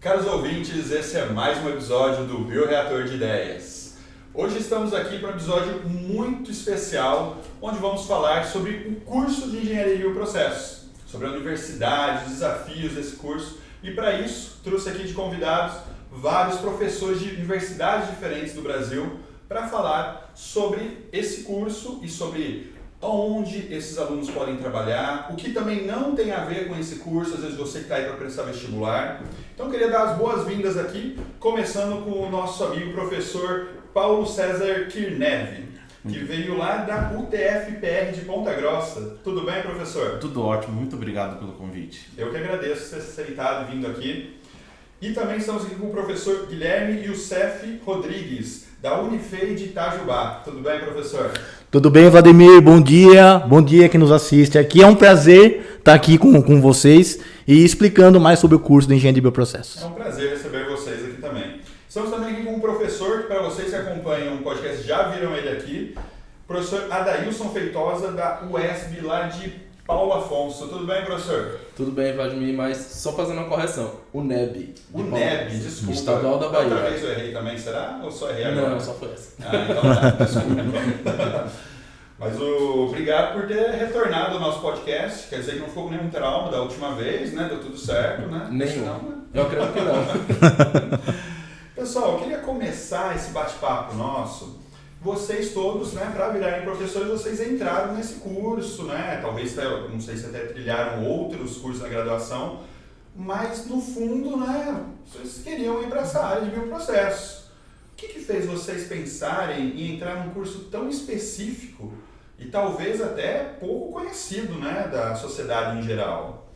Caros ouvintes, esse é mais um episódio do Bioreator de Ideias. Hoje estamos aqui para um episódio muito especial, onde vamos falar sobre o curso de Engenharia de Bioprocessos, sobre a universidade, os desafios desse curso, e para isso trouxe aqui de convidados vários professores de universidades diferentes do Brasil para falar sobre esse curso e sobre onde esses alunos podem trabalhar, o que também não tem a ver com esse curso, às vezes você que está aí para prestar vestibular. Então eu queria dar as boas-vindas aqui, começando com o nosso amigo professor Paulo César Kirnev, que veio lá da UTF-PR de Ponta Grossa. Tudo bem, professor? Tudo ótimo, muito obrigado pelo convite. Eu que agradeço ter aceitado e vindo aqui. E também estamos aqui com o professor Guilherme Youssef Rodrigues, da Unifei de Itajubá. Tudo bem, professor? Tudo bem, Vladimir? Bom dia que nos assiste aqui. É um prazer estar aqui com vocês e explicando mais sobre o curso de Engenharia de Bioprocessos. É um prazer receber vocês aqui também. Estamos também aqui com um professor que, para vocês que acompanham o podcast, já viram ele aqui, o professor Adailson Feitosa, da UESB, lá de Paulo Afonso. Tudo bem, professor? Tudo bem, Vladimir, mas só fazendo uma correção. O NEB. O NEB, desculpa. Estadual da Bahia. Outra vez eu errei também, será? Ou só errei agora? Não, só foi essa. Então tá, desculpa. Mas obrigado por ter retornado ao nosso podcast. Quer dizer que não ficou com nenhum trauma da última vez, né? Deu tudo certo, né? Nenhum. Não, né? Eu acredito que não. Pessoal, eu queria começar esse bate-papo nosso. Vocês todos, né, para virarem professores, vocês entraram nesse curso, né? Talvez, não sei se até trilharam outros cursos na graduação, mas no fundo, né, vocês queriam ir para essa área de bioprocessos. O que fez vocês pensarem em entrar num curso tão específico e talvez até pouco conhecido, né, da sociedade em geral?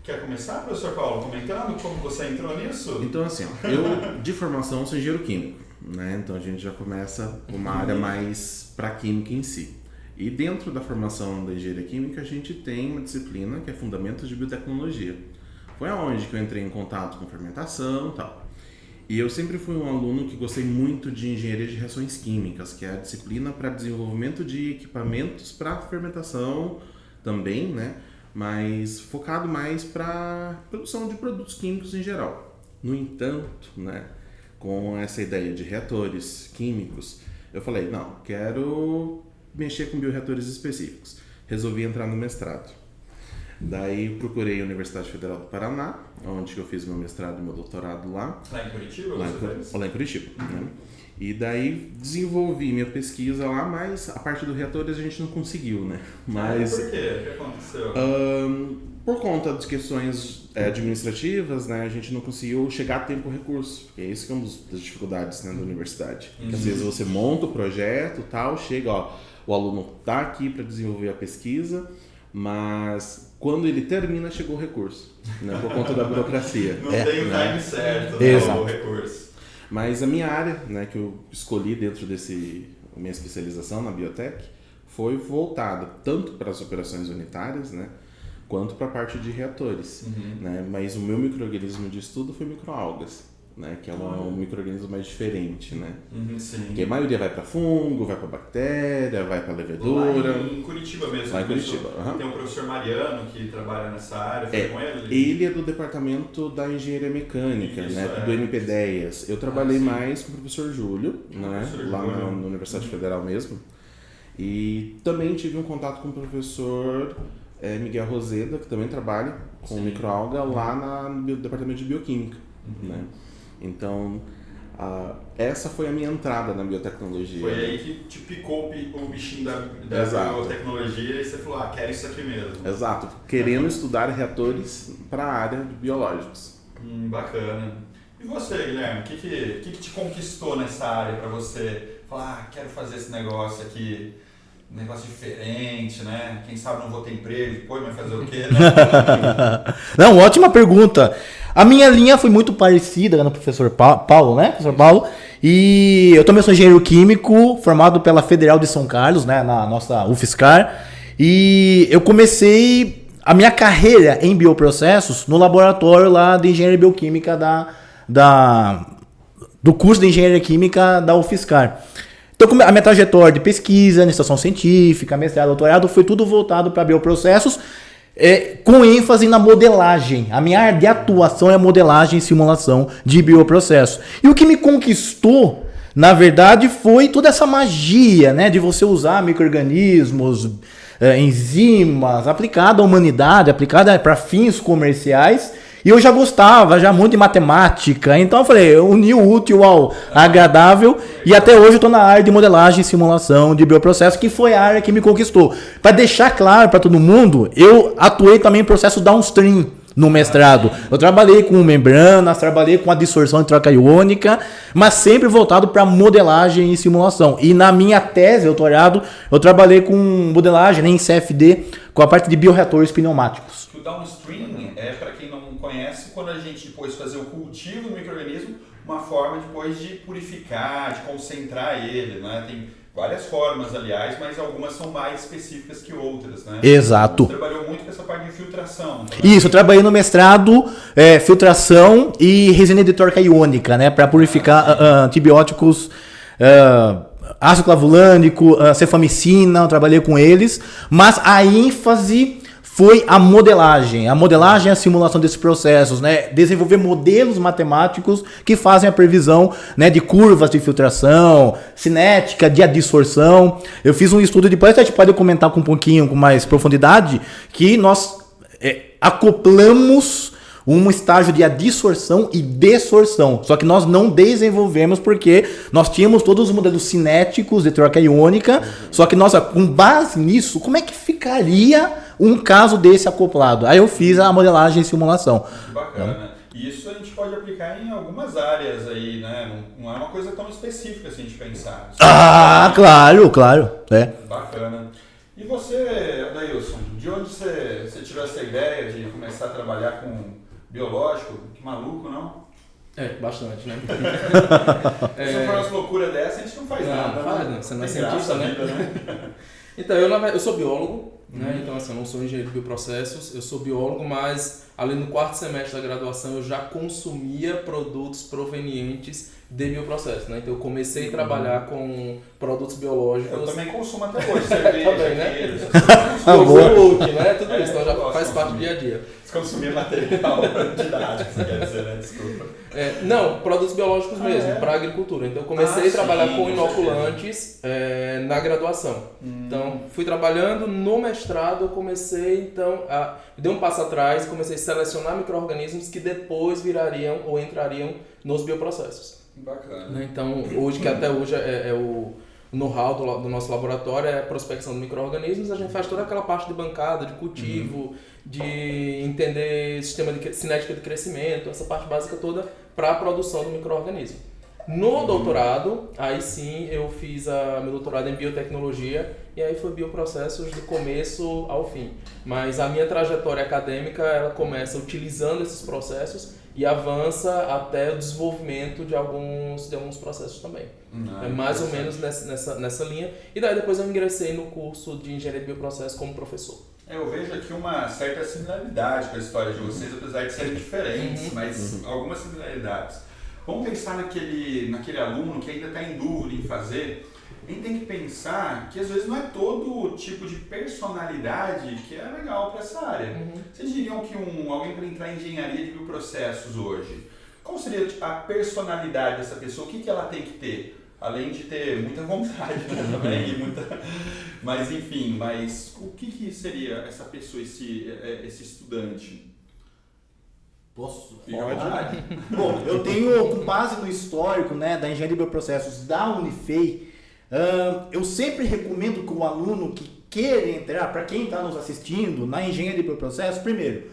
Quer começar, professor Paulo, comentando como você entrou nisso? Então, assim, eu de formação sou engenheiro químico, né? Então a gente já começa uma área mais para química em si. E dentro da formação da engenharia química a gente tem uma disciplina que é Fundamentos de Biotecnologia. Foi aonde que eu entrei em contato com fermentação e tal. E eu sempre fui um aluno que gostei muito de engenharia de reações químicas, que é a disciplina para desenvolvimento de equipamentos para fermentação também, né? Mas focado mais para produção de produtos químicos em geral. No entanto, né, com essa ideia de reatores químicos, eu falei, não, quero mexer com bioreatores específicos. Resolvi entrar no mestrado. Daí procurei a Universidade Federal do Paraná, onde eu fiz meu mestrado e meu doutorado lá. Lá em Curitiba? Lá em Curitiba, né? E daí desenvolvi minha pesquisa lá, mas a parte do reatores a gente não conseguiu, né? Mas, por quê? O que aconteceu? Por conta de questões administrativas, né, a gente não conseguiu chegar a tempo ao recurso. Porque é isso que é uma das dificuldades, né, da universidade. Porque às vezes você monta o projeto, tal, chega, ó, o aluno está aqui para desenvolver a pesquisa, mas quando ele termina, chegou o recurso, né, por conta da burocracia. Não tem o time certo, né, o recurso. Mas a minha área, né, que eu escolhi dentro minha especialização na biotech, foi voltada tanto para as operações unitárias, né, quanto para a parte de reatores. Né? Mas o meu micro-organismo de estudo foi microalgas, né, que é um micro-organismo mais diferente. Né? Sim. Porque a maioria vai para fungo, vai para bactéria, vai para levedura. Lá em Curitiba mesmo. Lá em Curitiba. Tem o professor Mariano que trabalha nessa área, foi com ele? Ele é do departamento da engenharia mecânica, Isso, né, do MP10. Eu trabalhei mais com o professor Júlio, né, professor lá Júlio. na Universidade Federal mesmo. E também tive um contato com o professor Miguel Roseda, que também trabalha com microalga lá no departamento de bioquímica. Né? Então, essa foi a minha entrada na biotecnologia. Foi aí que te picou o bichinho da biotecnologia e você falou, quero isso aqui mesmo. Exato, querendo estudar reatores para a área de biológicos. Bacana. E você, Guilherme, o que te conquistou nessa área para você falar, quero fazer esse negócio aqui, um negócio diferente, né? Quem sabe não vou ter emprego depois, mas fazer o quê, né? Não, ótima pergunta. A minha linha foi muito parecida no professor Paulo, né? Professor Paulo. E eu também sou engenheiro químico, formado pela Federal de São Carlos, né? Na nossa UFSCar. E eu comecei a minha carreira em bioprocessos no laboratório lá de engenharia bioquímica do curso de engenharia química da UFSCar. Então, a minha trajetória de pesquisa, iniciação científica, mestrado, doutorado, foi tudo voltado para bioprocessos. com ênfase na modelagem. A minha área de atuação é modelagem e simulação de bioprocesso. E o que me conquistou, na verdade, foi toda essa magia, né, de você usar micro-organismos, enzimas, aplicada à humanidade, aplicada para fins comerciais. E eu já gostava, já muito de matemática. Então eu falei, eu uni o útil ao agradável. E até hoje eu estou na área de modelagem e simulação de bioprocesso, que foi a área que me conquistou. Para deixar claro para todo mundo, eu atuei também em processo downstream no mestrado. Eu trabalhei com membranas, trabalhei com adsorção de troca iônica, mas sempre voltado para modelagem e simulação. E na minha tese, doutorado, eu trabalhei com modelagem, né, em CFD, com a parte de bioreatores pneumáticos. O downstream para quem não conhece, quando a gente depois fazer o cultivo do micro-organismo, uma forma depois de purificar, de concentrar ele, né? Tem várias formas, aliás, mas algumas são mais específicas que outras, né? Exato. Você trabalhou muito com essa parte de filtração. Tá? Isso, eu trabalhei no mestrado, filtração e resina de troca iônica, né? Para purificar antibióticos, ácido clavulânico, cefamicina, eu trabalhei com eles, mas a ênfase foi a modelagem e a simulação desses processos, né? Desenvolver modelos matemáticos que fazem a previsão, né, de curvas de filtração, cinética, de adsorção. Eu fiz um estudo, depois a gente pode comentar com um pouquinho com mais profundidade, que nós acoplamos um estágio de adsorção e desorção. Só que nós não desenvolvemos porque nós tínhamos todos os modelos cinéticos de troca iônica, só que nós, com base nisso, como é que ficaria um caso desse acoplado? Aí eu fiz a modelagem e simulação. Bacana. Isso a gente pode aplicar em algumas áreas aí, né? Não é uma coisa tão específica se a gente pensar. Claro. Bacana. E você, Adailson, de onde você tirou essa ideia de começar a trabalhar com biológico? Que maluco, não? Bastante, né? Se for umas loucuras dessa, a gente não faz nada. Não faz, né? Você não é Tem cientista, graça a né? vida, né? Então, eu sou biólogo, né? Então, assim, eu não sou engenheiro de bioprocessos, eu sou biólogo, mas ali no 4º semestre da graduação eu já consumia produtos provenientes de bioprocesso, né? Então eu comecei a trabalhar com produtos biológicos. Eu também consumo até hoje cerveja, também, né? queijo, né? Tudo isso, então já faz parte do dia a dia. Consumir material didático, você quer dizer, né? Desculpa. Não, produtos biológicos mesmo, para agricultura. Então eu comecei a trabalhar com inoculantes na graduação. Então fui trabalhando no mestrado, eu comecei então a dei um passo atrás, comecei a selecionar micro-organismos que depois virariam ou entrariam nos bioprocessos. Bacana. Então hoje, que até hoje é o know-how do nosso laboratório, é a prospecção de micro-organismos, a gente faz toda aquela parte de bancada, de cultivo, de entender sistema de cinética de crescimento, essa parte básica toda para a produção do micro-organismo. No doutorado, aí sim eu fiz meu doutorado em biotecnologia e aí foi bioprocessos do começo ao fim. Mas a minha trajetória acadêmica, ela começa utilizando esses processos e avança até o desenvolvimento de alguns processos também. É mais ou menos nessa linha. E daí depois eu ingressei no curso de engenharia de bioprocessos como professor. Eu vejo aqui uma certa similaridade com a história de vocês, apesar de serem diferentes, mas algumas similaridades. Vamos pensar naquele aluno que ainda está em dúvida em fazer. A gente tem que pensar que às vezes não é todo tipo de personalidade que é legal para essa área. Vocês diriam que alguém para entrar em engenharia de bioprocessos hoje, qual seria a personalidade dessa pessoa? O que ela tem que ter? Além de ter muita vontade, né, também, mas enfim, o que seria essa pessoa, esse estudante? Posso? Pode. Bom, eu tenho, com base no histórico, né, da engenharia de bioprocessos da Unifei, eu sempre recomendo que o aluno que queira entrar, para quem está nos assistindo, na engenharia de bioprocessos, primeiro,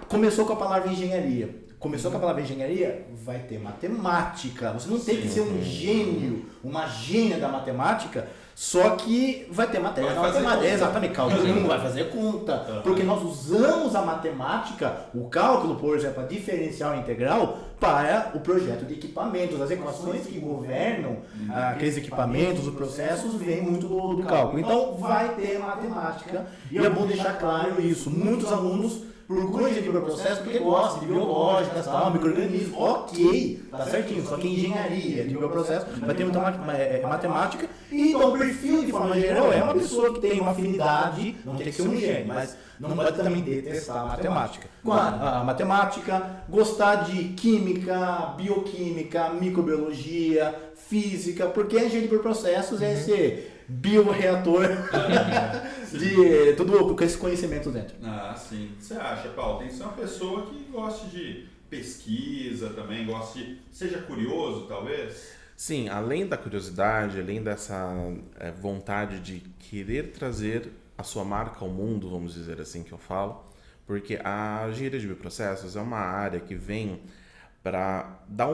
começou com a palavra engenharia. Começou com a palavra engenharia, vai ter matemática. Você não tem que ser um gênio, uma gênia da matemática, só que vai ter matéria da matemática. Exatamente, cálculo vai fazer conta. Porque nós usamos a matemática, o cálculo, por exemplo, a diferencial integral, para o projeto de equipamentos. As equações que governam aqueles equipamentos, os processos, vêm muito do cálculo. Então, vai ter matemática. E é bom deixar claro isso. Muitos alunos procura engenharia de bioprocesso porque gosta de biológicas, tal, micro-organismos, ok, tá certinho, só que engenharia de bioprocesso vai ter muita matemática, e então o perfil de forma geral é uma pessoa que tem uma afinidade, não tem que ser um gênio, mas não pode também detestar a matemática. A matemática, gostar de química, bioquímica, microbiologia, física, porque a engenharia de bioprocessos é esse bioreator de tudo com esse conhecimento dentro. Ah, sim. O que você acha, Paulo? Tem que ser uma pessoa que goste de pesquisa também, seja curioso, talvez? Sim, além da curiosidade, além dessa vontade de querer trazer a sua marca ao mundo, vamos dizer assim que eu falo, porque a engenharia de bioprocessos é uma área que vem para dar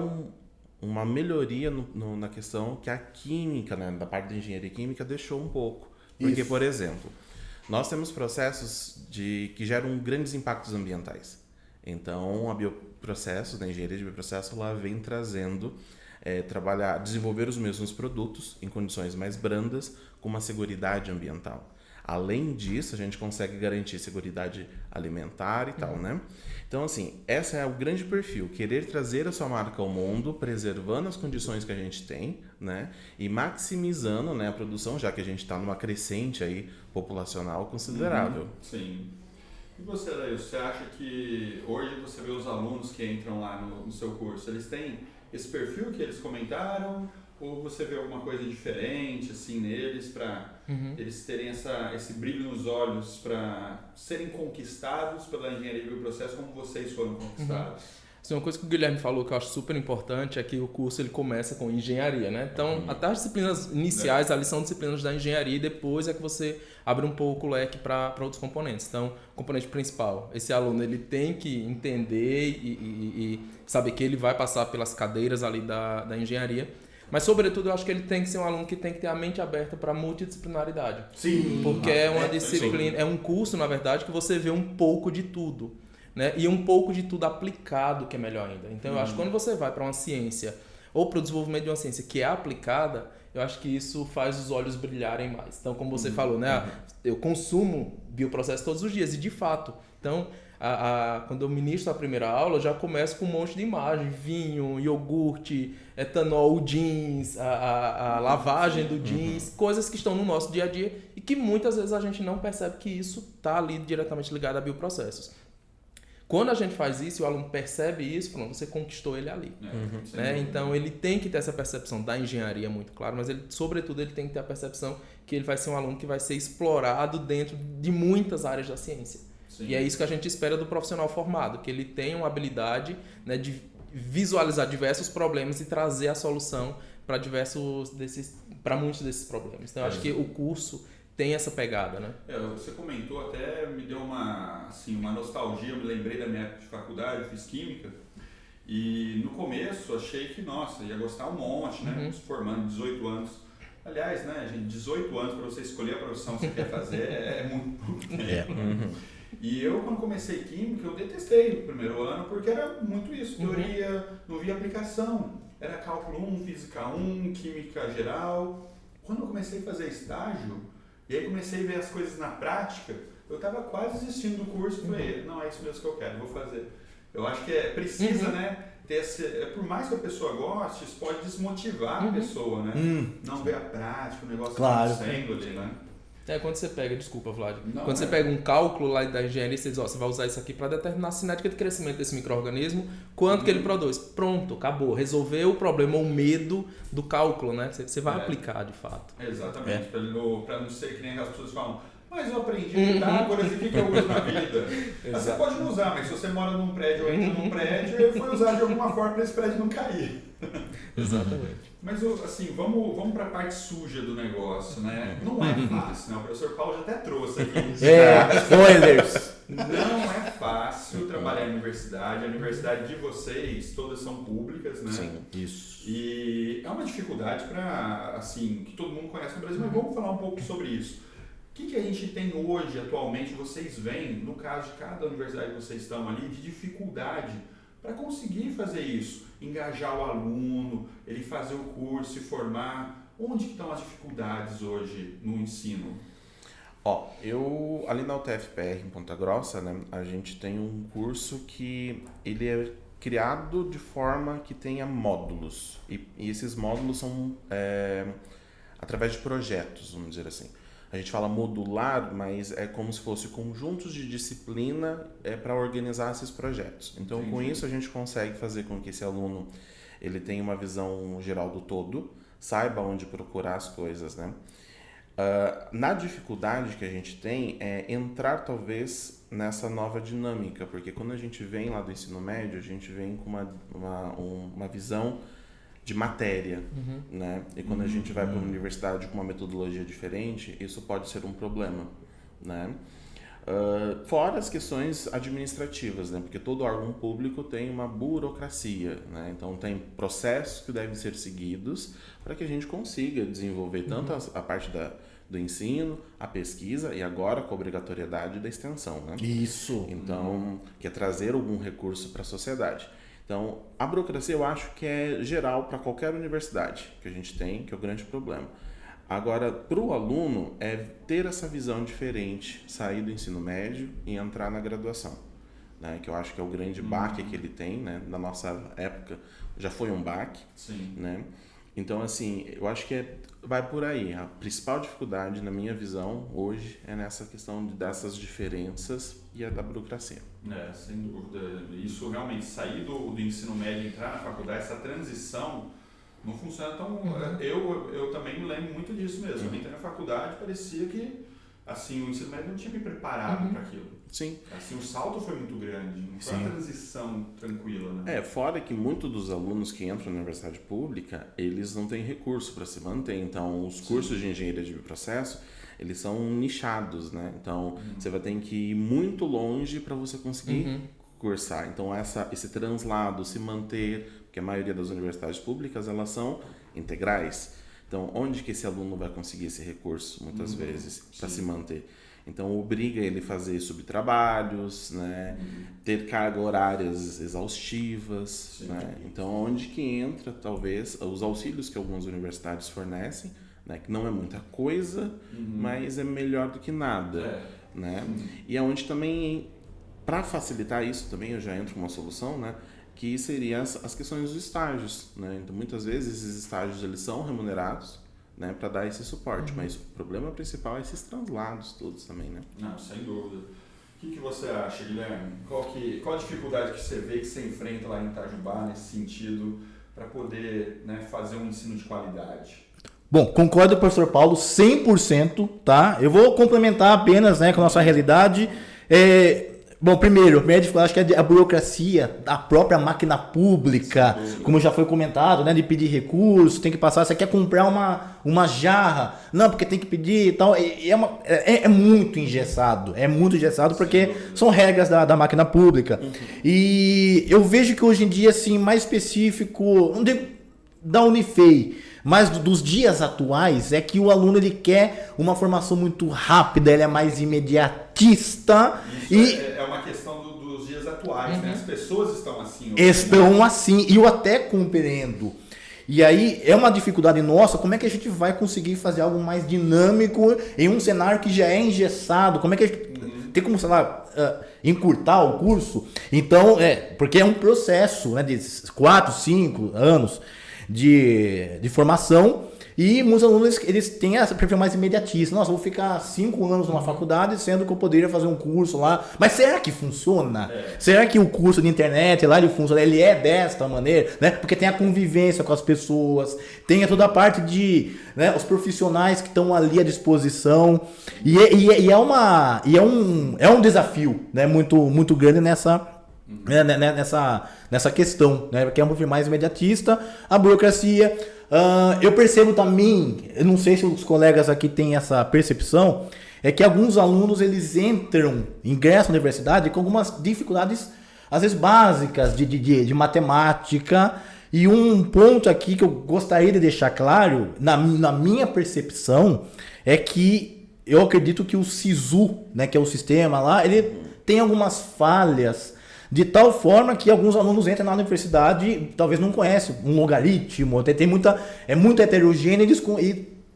uma melhoria na questão que a química, né, da parte da engenharia química, deixou um pouco. Porque, por exemplo, nós temos processos que geram grandes impactos ambientais. Então, a bioprocessos, a engenharia de bioprocessos, ela vem trazendo, desenvolver os mesmos produtos em condições mais brandas, com uma seguridade ambiental. Além disso, a gente consegue garantir seguridade alimentar e tal, né? Então, assim, esse é o grande perfil, querer trazer a sua marca ao mundo, preservando as condições que a gente tem, né? E maximizando, né, a produção, já que a gente está numa crescente aí populacional considerável. Sim. E você, Laís, você acha que hoje você vê os alunos que entram lá no seu curso, eles têm esse perfil que eles comentaram? Ou você vê alguma coisa diferente assim neles para eles terem esse brilho nos olhos para serem conquistados pela engenharia de bioprocesso como vocês foram conquistados? Uma coisa que o Guilherme falou que eu acho super importante é que o curso ele começa com engenharia, né? Então, até as disciplinas iniciais ali são disciplinas da engenharia e depois é que você abre um pouco o leque para outros componentes. Então, o componente principal, esse aluno ele tem que entender e saber que ele vai passar pelas cadeiras ali da engenharia. Mas, sobretudo, eu acho que ele tem que ser um aluno que tem que ter a mente aberta para multidisciplinaridade. Sim. Porque é uma disciplina, é um curso, na verdade, que você vê um pouco de tudo, né? E um pouco de tudo aplicado, que é melhor ainda. Então, eu acho que quando você vai para uma ciência ou para o desenvolvimento de uma ciência que é aplicada, eu acho que isso faz os olhos brilharem mais. Então, como você falou, né? Eu consumo bioprocesso todos os dias e, de fato, então... quando eu ministro a primeira aula, eu já começo com um monte de imagem, vinho, iogurte, etanol, jeans, a lavagem do jeans, coisas que estão no nosso dia a dia e que muitas vezes a gente não percebe que isso está ali diretamente ligado a bioprocessos. Quando a gente faz isso e o aluno percebe isso, pronto, você conquistou ele ali. Né? Então ele tem que ter essa percepção da engenharia muito claro, mas ele, sobretudo ele tem que ter a percepção que ele vai ser um aluno que vai ser explorado dentro de muitas áreas da ciência. Sim. E é isso que a gente espera do profissional formado, que ele tenha uma habilidade, né, de visualizar diversos problemas e trazer a solução para muitos desses problemas. Então, eu acho que o curso tem essa pegada, né? Você comentou, até me deu uma nostalgia, eu me lembrei da minha época de faculdade, eu fiz química, e no começo achei que, nossa, ia gostar um monte, né? Se formando, 18 anos. Aliás, né, gente, 18 anos para você escolher a profissão que você quer fazer é muito pouco tempo. E eu, quando comecei química, eu detestei o primeiro ano, porque era muito isso, teoria, não via aplicação. Era cálculo 1, física 1, química geral. Quando eu comecei a fazer estágio, e aí comecei a ver as coisas na prática, eu estava quase desistindo do curso e falei, não, é isso mesmo que eu quero, vou fazer. Eu acho que precisa, né, ter por mais que a pessoa goste, isso pode desmotivar a pessoa, né? Não ver a prática, o negócio acontecendo ali, né? Quando você pega, desculpa, Vlad, quando você pega um cálculo lá da engenharia, você diz, você vai usar isso aqui para determinar a cinética de crescimento desse micro-organismo, quanto que ele produz. Pronto, acabou. Resolveu o problema, o medo do cálculo, né? Você vai aplicar, de fato. Exatamente, para não ser que nem as pessoas falam, mas eu aprendi metáforas e o que eu uso na vida? Você pode não usar, mas se você mora num prédio ou entra num prédio, ele foi usado de alguma forma para esse prédio não cair. Exatamente. Mas, assim, vamos para a parte suja do negócio, né? Não é fácil, né? O professor Paulo já até trouxe aqui. Spoilers! Não é fácil trabalhar em universidade. A universidade de vocês, todas são públicas, né? Sim, isso. E é uma dificuldade para, assim, que todo mundo conhece no Brasil, mas vamos falar um pouco sobre isso. O que a gente tem hoje, atualmente, vocês veem, no caso de cada universidade que vocês estão ali, de dificuldade para conseguir fazer isso? Engajar o aluno, ele fazer o curso, se formar. Onde que estão as dificuldades hoje no ensino? Ó, eu ali na UTFPR em Ponta Grossa, né, a gente tem um curso que ele é criado de forma que tenha módulos. E esses módulos são através de projetos, vamos dizer assim. A gente fala modular, mas é como se fosse conjuntos de disciplina para organizar esses projetos. Então, com isso, a gente consegue fazer com que esse aluno ele tenha uma visão geral do todo, saiba onde procurar as coisas, né? Na dificuldade que a gente tem é entrar, talvez, nessa nova dinâmica, porque quando a gente vem lá do ensino médio, a gente vem com uma visão de matéria, né? E quando a gente vai para uma universidade com uma metodologia diferente, isso pode ser um problema, né? Fora as questões administrativas, né? Porque todo órgão público tem uma burocracia, né? Então tem processos que devem ser seguidos para que a gente consiga desenvolver tanto a parte do ensino, a pesquisa e agora com a obrigatoriedade da extensão, né? Isso. Então, que é trazer algum recurso para a sociedade. Então, a burocracia eu acho que é geral para qualquer universidade que a gente tem, que é o grande problema. Agora, para o aluno, é ter essa visão diferente, sair do ensino médio e entrar na graduação, né? Que eu acho que é o grande baque que ele tem, né? Na nossa época já foi um baque, né? Então, assim, eu acho que vai por aí. A principal dificuldade, na minha visão, hoje, é nessa questão dessas diferenças e a da burocracia. Sem dúvida. Isso realmente, sair do ensino médio e entrar na faculdade, essa transição não funciona tão... Eu também me lembro muito disso mesmo. Eu entrei na faculdade, parecia que assim, o ensino médio não tinha me preparado para aquilo. Sim. Assim, o salto foi muito grande, não foi uma transição tranquila, né? Fora que muitos dos alunos que entram na universidade pública, eles não têm recurso para se manter. Então, os cursos de engenharia de bioprocesso, eles são nichados, né? Então, você vai ter que ir muito longe para você conseguir cursar. Então, esse translado, se manter, porque a maioria das universidades públicas, elas são integrais. Então, onde que esse aluno vai conseguir esse recurso, muitas vezes, para se manter? Então, obriga ele a fazer subtrabalhos, né? Ter cargas horárias exaustivas. Né? Então, onde que entra, talvez, os auxílios que algumas universidades fornecem, né? Que não é muita coisa, mas é melhor do que nada. Né? E é onde também, para facilitar isso também, eu já entro com uma solução, né? Que seriam as questões dos estágios, né? Então, muitas vezes, esses estágios eles são remunerados, né, para dar esse suporte, mas o problema principal é esses translados todos também, né? Não, sem dúvida. O que você acha, Guilherme? Qual a dificuldade que você vê que você enfrenta lá em Itajubá nesse sentido para poder, né, fazer um ensino de qualidade? Bom, concordo com o professor Paulo 100%, tá? Eu vou complementar apenas, né, com a nossa realidade. Bom, primeiro, a primeira dificuldade acho que é a burocracia da própria máquina pública, como já foi comentado, né, de pedir recurso, tem que passar, você quer comprar uma jarra, não, porque tem que pedir e tal, é muito engessado porque são regras da máquina pública. E eu vejo que hoje em dia, assim, mais específico, não digo da Unifei, mas dos dias atuais, é que o aluno ele quer uma formação muito rápida, ele é mais imediatista. Isso é uma questão dos dias atuais, né? As pessoas estão assim. Estão assim, e eu até compreendo. E aí é uma dificuldade nossa, como é que a gente vai conseguir fazer algo mais dinâmico em um cenário que já é engessado? Como é que a gente tem como, sei lá, encurtar o curso? Então, porque é um processo, né, de 4, 5 anos de formação, e muitos alunos eles têm essa perfil mais imediatista. Nossa, vou ficar 5 anos numa faculdade, sendo que eu poderia fazer um curso lá. Mas será que funciona? Será que o curso de internet lá ele funciona? Ele é desta maneira, né? Porque tem a convivência com as pessoas, tem toda a parte de, né, os profissionais que estão ali à disposição, é um desafio, né, muito grande nessa questão, né? Porque é um perfil mais imediatista, a burocracia. Eu percebo também, eu não sei se os colegas aqui têm essa percepção, é que alguns alunos eles ingressam na universidade com algumas dificuldades, às vezes básicas, de matemática. E um ponto aqui que eu gostaria de deixar claro, na minha percepção, é que eu acredito que o SISU, né, que é o sistema lá, ele tem algumas falhas, de tal forma que alguns alunos entram na universidade e talvez não conhecem um logaritmo, é muito heterogêneo,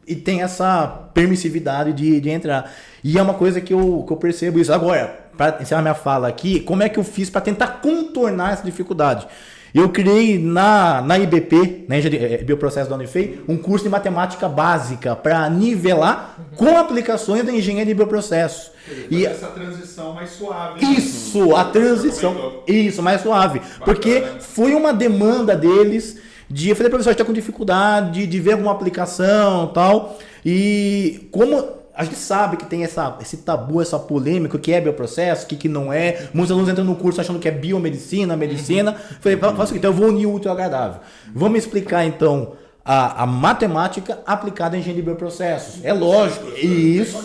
e e tem essa permissividade de entrar. E é uma coisa que eu percebo isso. Agora, para encerrar minha fala aqui, como é que eu fiz para tentar contornar essa dificuldade? Eu criei na IBP, na Engenharia Bioprocesso da Unifei, um curso de matemática básica para nivelar com aplicações da engenharia de bioprocessos. E essa transição mais suave. Isso, a transição. Isso, mais suave. Bacana. Porque foi uma demanda deles de... Eu falei, professor, a gente está com dificuldade de ver alguma aplicação e tal. E como... A gente sabe que tem esse tabu, essa polêmica, o que é bioprocesso, o que não é. Muitos alunos entram no curso achando que é biomedicina, medicina. Falei, faça o seguinte, então eu vou unir o útil ao agradável. Vamos explicar, então, a matemática aplicada em engenharia de bioprocessos. É lógico. Isso.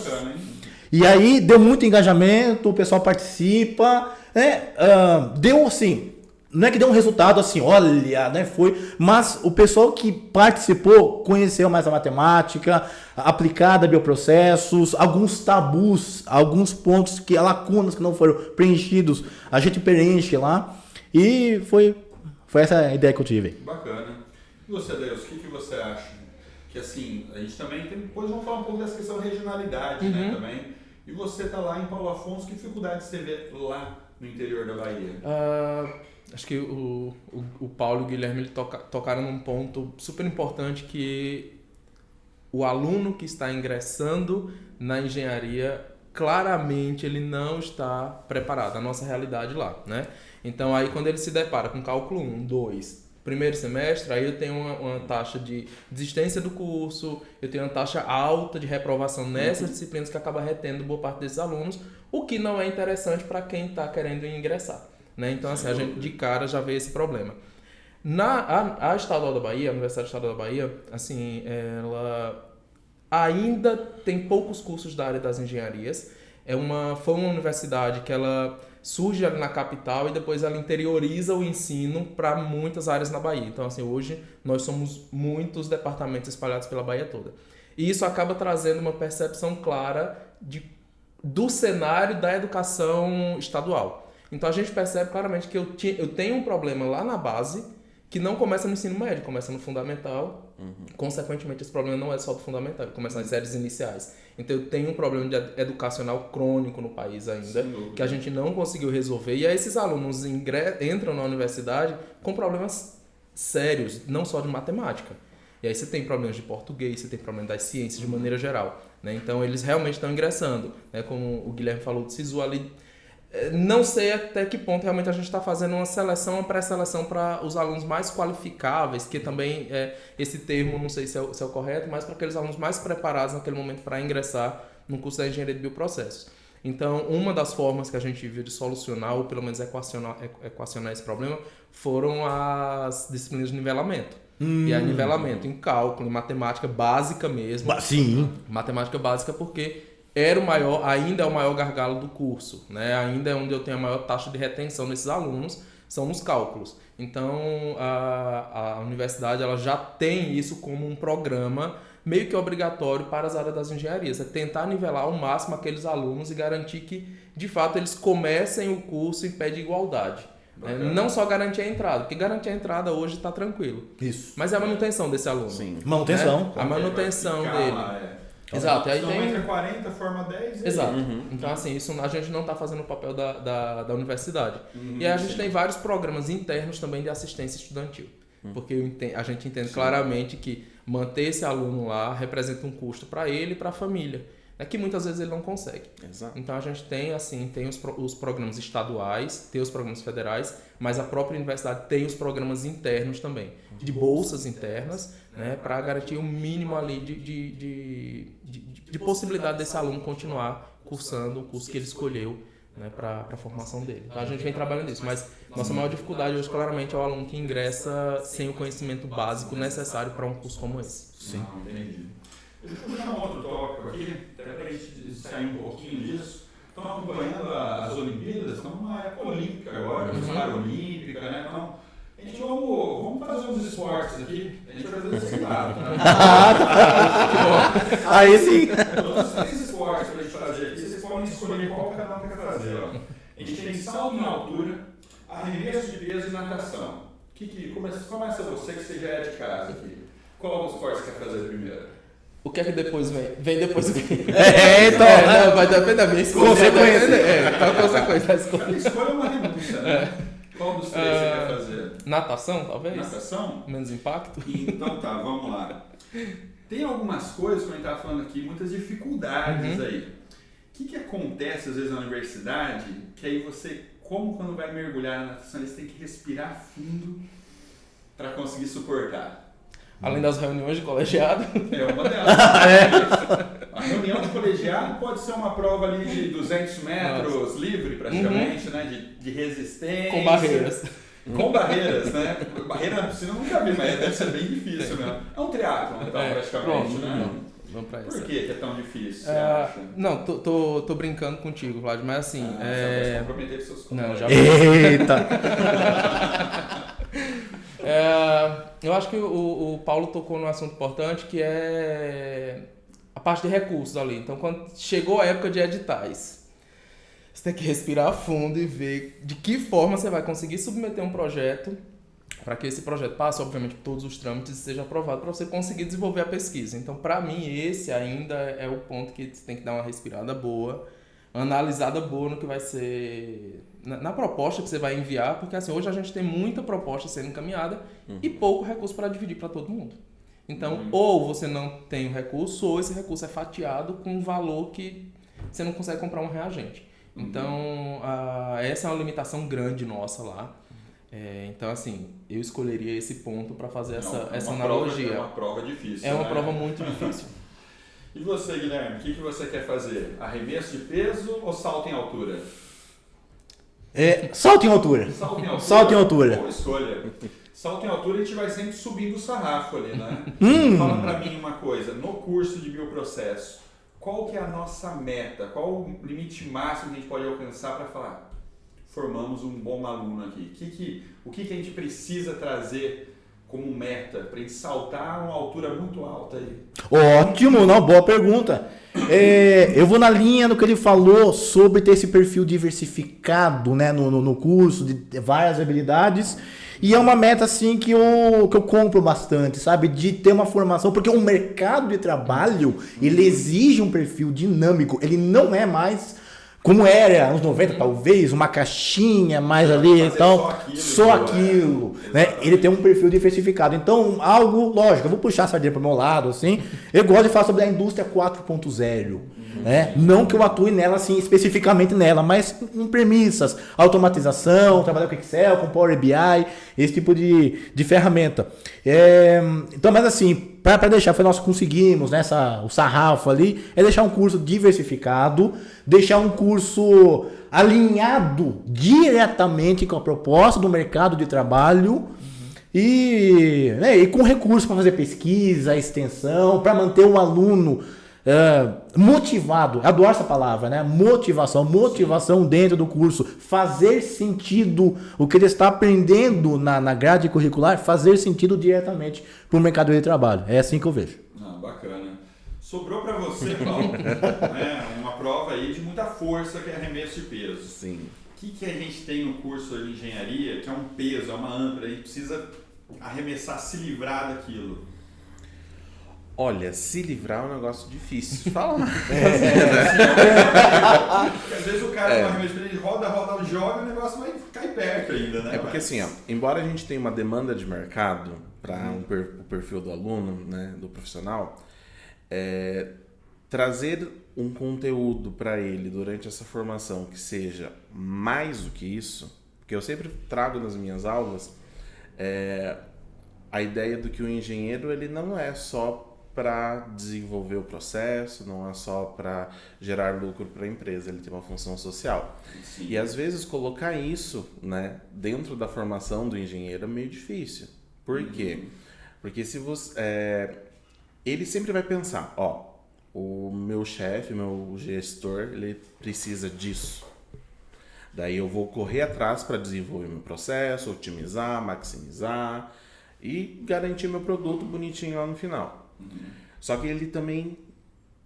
E aí, deu muito engajamento, o pessoal participa. Né? Deu, assim... Não é que deu um resultado assim, olha, né, foi, mas o pessoal que participou conheceu mais a matemática aplicada a bioprocessos, alguns tabus, alguns pontos, lacunas que não foram preenchidos, a gente preenche lá, e foi essa a ideia que eu tive. Bacana. E você, Deus, o que você acha? Que assim, a gente também tem, depois vamos falar um pouco dessa questão de regionalidade, né, também, e você tá lá em Paulo Afonso, que dificuldade você vê lá no interior da Bahia? Acho que o Paulo e o Guilherme tocaram num ponto super importante, que o aluno que está ingressando na engenharia, claramente ele não está preparado, a nossa realidade lá, né? Então aí quando ele se depara com cálculo 1, 2, primeiro semestre, aí eu tenho uma taxa de desistência do curso, eu tenho uma taxa alta de reprovação nessas disciplinas que acaba retendo boa parte desses alunos, o que não é interessante para quem está querendo ingressar. Né? Então, assim, a gente de cara já vê esse problema. A Estadual da Bahia, a Universidade Estadual da Bahia, assim, ela ainda tem poucos cursos da área das engenharias. Foi uma universidade que ela surge ali na capital e depois ela interioriza o ensino para muitas áreas na Bahia. Então, assim, hoje nós somos muitos departamentos espalhados pela Bahia toda. E isso acaba trazendo uma percepção clara do cenário da educação estadual. Então a gente percebe claramente que eu tenho um problema lá na base, que não começa no ensino médio, começa no fundamental. Consequentemente, esse problema não é só do fundamental, ele começa nas séries iniciais. Então eu tenho um problema educacional crônico no país ainda, que a gente não conseguiu resolver. E aí esses alunos entram na universidade com problemas sérios, não só de matemática. E aí você tem problemas de português, você tem problemas das ciências de maneira geral. Né? Então eles realmente estão ingressando. Né? Como o Guilherme falou do SISU ali, não sei até que ponto realmente a gente está fazendo uma seleção, uma pré-seleção para os alunos mais qualificáveis, que também esse termo, não sei se é o correto, mas para aqueles alunos mais preparados naquele momento para ingressar no curso da engenharia de bioprocessos. Então, uma das formas que a gente viu de solucionar, ou pelo menos equacionar esse problema, foram as disciplinas de nivelamento. E aí, nivelamento em cálculo, em matemática básica mesmo. Sim. Matemática básica porque ainda é o maior gargalo do curso, né? Ainda é onde eu tenho a maior taxa de retenção desses alunos, são nos cálculos. Então, a universidade ela já tem isso como um programa meio que obrigatório para as áreas das engenharias. É tentar nivelar ao máximo aqueles alunos e garantir que, de fato, eles comecem o curso em pé de igualdade. Não só garantir a entrada, porque garantir a entrada hoje está tranquilo. Isso. Mas é a manutenção desse aluno. Sim. Manutenção. Né? A manutenção dele. Exato. Aí tem... entra 40, forma 10. Exato. Então, assim, isso a gente não está fazendo o papel da universidade. E aí a gente tem vários programas internos também de assistência estudantil. Porque a gente entende claramente que manter esse aluno lá representa um custo para ele e para a família. É que muitas vezes ele não consegue. Exato. Então a gente tem os programas estaduais, tem os programas federais, mas a própria universidade tem os programas internos também, de bolsas internas, né, para garantir o mínimo ali de possibilidade desse aluno continuar cursando o curso que ele escolheu, né, para a formação dele. Então a gente vem trabalhando nisso, mas nossa maior dificuldade hoje claramente é o aluno que ingressa sem o conhecimento básico necessário para um curso como esse. Sim, entendi. Deixa eu puxar um outro tópico aqui, até para a gente sair um pouquinho disso. Estão acompanhando as Olimpíadas, estamos numa época olímpica agora, paralímpica, né? Então, a gente vamos fazer uns esportes aqui, a gente vai fazer esse lado, né? Aí sim! Todos os 3 esportes para a gente fazer aqui, vocês podem escolher qual cada um quer fazer. Ó. A gente tem salto em altura, arremesso de peso e natação. Começa você, que você já é de casa aqui. Qual esporte você quer fazer primeiro? O que é que depois vem? Vem depois o quê? Então. Não, vai depender da minha escolha. Consequência. Qual a consequência da escolha? A escolha é uma renúncia, né? Qual dos três você quer fazer? Natação, talvez? Natação? Menos impacto? Então tá, vamos lá. Tem algumas coisas, como a gente estava falando aqui, muitas dificuldades aí. O que acontece às vezes na universidade, que aí você, como quando vai mergulhar na natação, você tem que respirar fundo para conseguir suportar? Além das reuniões de colegiado. É uma delas. A reunião de colegiado pode ser uma prova ali de 200 metros livre, praticamente, né? De resistência. Com barreiras. Com barreiras, né? Barreira na piscina eu nunca vi, mas deve ser bem difícil mesmo. É um triatlon, então, praticamente, pronto, né? Vamos pra Por essa. que é tão difícil, você acha? Não, tô brincando contigo, Vlad, mas assim... Você vai se comprometer com seus Não, colegas. já... Eita! Eu acho que o Paulo tocou num assunto importante, que é a parte de recursos ali. Então, quando chegou a época de editais, você tem que respirar fundo e ver de que forma você vai conseguir submeter um projeto para que esse projeto passe, obviamente, por todos os trâmites e seja aprovado para você conseguir desenvolver a pesquisa. Então, para mim, esse ainda é o ponto que você tem que dar uma respirada boa, analisada boa no que vai ser... Na proposta que você vai enviar, porque assim, hoje a gente tem muita proposta sendo encaminhada e pouco recurso para dividir para todo mundo. Então, ou você não tem o recurso, ou esse recurso é fatiado com um valor que você não consegue comprar um reagente. Então, essa é uma limitação grande nossa lá. Então, assim, eu escolheria esse ponto para fazer essa analogia. É uma prova difícil. É uma né? prova muito difícil. E você, Guilherme, o que você quer fazer? Arremesso de peso ou salto em altura? Salto em altura. Salto em altura. Salto em altura. Boa escolha. Salto em altura a gente vai sempre subindo o sarrafo ali, né? Fala pra mim uma coisa, no curso de bioprocesso, qual que é a nossa meta? Qual o limite máximo que a gente pode alcançar para falar? Formamos um bom aluno aqui. O que a gente precisa trazer como meta para a gente saltar uma altura muito alta aí? Ótimo, não, boa pergunta. Eu vou na linha do que ele falou sobre ter esse perfil diversificado, né, no curso, de várias habilidades. E é uma meta assim que eu compro bastante, sabe? De ter uma formação, porque o mercado de trabalho, ele exige um perfil dinâmico, ele não é mais como era nos 90, talvez, uma caixinha mais ali, então, só aquilo, né? Ele tem um perfil diversificado. Então, algo, lógico, eu vou puxar a sardinha para o meu lado, assim, eu gosto de falar sobre a indústria 4.0, né? Não que eu atue nela, assim, especificamente nela, mas em premissas, automatização, trabalhar com Excel, com Power BI, esse tipo de ferramenta. Então, mas assim, para deixar, foi nós conseguimos, né, o sarrafo ali, é deixar um curso diversificado, deixar um curso alinhado diretamente com a proposta do mercado de trabalho e com recursos para fazer pesquisa, extensão, para manter o aluno motivado. Eu adoro essa palavra, né? Motivação dentro do curso, fazer sentido o que ele está aprendendo na grade curricular, fazer sentido diretamente para o mercado de trabalho. É assim que eu vejo. Bacana. Sobrou para você, Paulo, uma prova aí de muita força, que é arremesso de peso. Sim. O que a gente tem no curso de engenharia, que é um peso, é uma âncora, a gente precisa arremessar, se livrar daquilo? Olha, se livrar é um negócio difícil. Fala. Porque às vezes o cara com arremesso, ele roda, joga, o negócio vai cair perto ainda, né? Porque assim, embora a gente tenha uma demanda de mercado para o perfil do aluno, né, do profissional, trazer um conteúdo para ele durante essa formação que seja mais do que isso, porque eu sempre trago nas minhas aulas a ideia do que o engenheiro ele não é só para desenvolver o processo, não é só para gerar lucro para a empresa, ele tem uma função social. Sim. E às vezes colocar isso, né, dentro da formação do engenheiro é meio difícil. Por quê? Porque se você, ele sempre vai pensar, o meu chefe, meu gestor, ele precisa disso. Daí eu vou correr atrás para desenvolver meu processo, otimizar, maximizar e garantir meu produto bonitinho lá no final. Só que ele também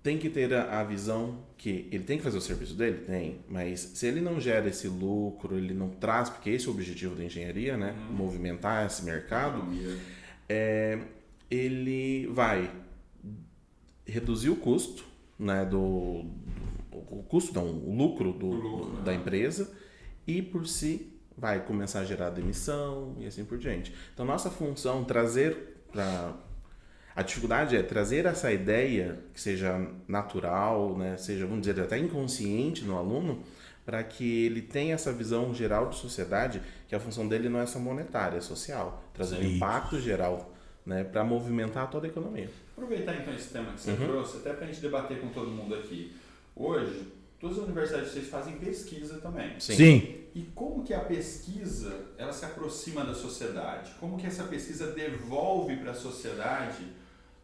tem que ter a visão que ele tem que fazer o serviço dele? Tem, mas se ele não gera esse lucro, ele não traz, porque esse é o objetivo da engenharia, né? Movimentar esse mercado, ele vai reduzir o custo, né, o lucro da empresa, e por si vai começar a gerar demissão e assim por diante. Então, nossa função a dificuldade é trazer essa ideia que seja natural, né, seja, vamos dizer, até inconsciente no aluno, para que ele tenha essa visão geral de sociedade, que a função dele não é só monetária, é social, trazer um impacto geral, né, para movimentar toda a economia. Aproveitar então esse tema que você trouxe, até para a gente debater com todo mundo aqui. Hoje, todas as universidades vocês fazem pesquisa também. Sim. E como que a pesquisa ela se aproxima da sociedade? Como que essa pesquisa devolve para a sociedade,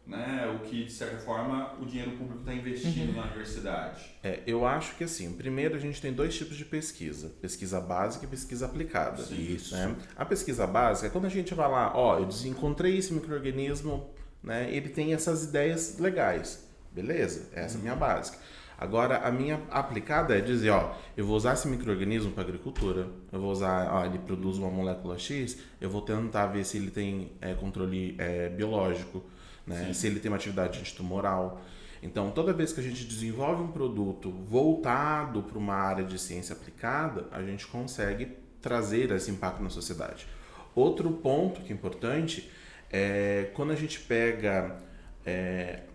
né, o que, de certa forma, o dinheiro público está investindo na universidade? Eu acho que assim, primeiro a gente tem 2 tipos de pesquisa. Pesquisa básica e pesquisa aplicada. Isso. Né? A pesquisa básica é quando a gente vai lá, eu encontrei esse micro-organismo, né, ele tem essas ideias legais. Beleza, essa é a minha básica. Agora, a minha aplicada é dizer, eu vou usar esse micro-organismo para agricultura, eu vou usar, ele produz uma molécula X, eu vou tentar ver se ele tem controle biológico, né? Se ele tem uma atividade antitumoral. Então, toda vez que a gente desenvolve um produto voltado para uma área de ciência aplicada, a gente consegue trazer esse impacto na sociedade. Outro ponto que é importante é quando a gente pega